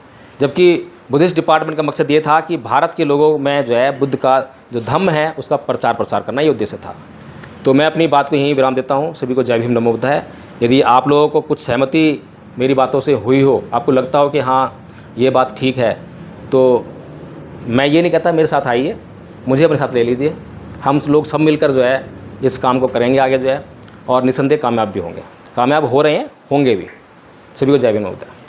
जबकि बुद्धिस्ट डिपार्टमेंट का मकसद ये था कि भारत के लोगों में जो है बुद्ध का जो धम्म है उसका प्रचार प्रसार करना, ये उद्देश्य था। तो मैं अपनी बात को यहीं विराम देता हूँ। सभी को जय भीम, नमो बुद्धाय। यदि आप लोगों को कुछ सहमति मेरी बातों से हुई हो, आपको लगता हो कि हाँ ये बात ठीक है, तो मैं ये नहीं कहता मेरे साथ आइए, मुझे अपने साथ ले लीजिए। हम लोग सब मिलकर जो है इस काम को करेंगे आगे जो है, और निसंदेह कामयाब भी होंगे, कामयाब हो रहे हैं, होंगे भी। सभी को जय भीम, नमो बुद्धाय।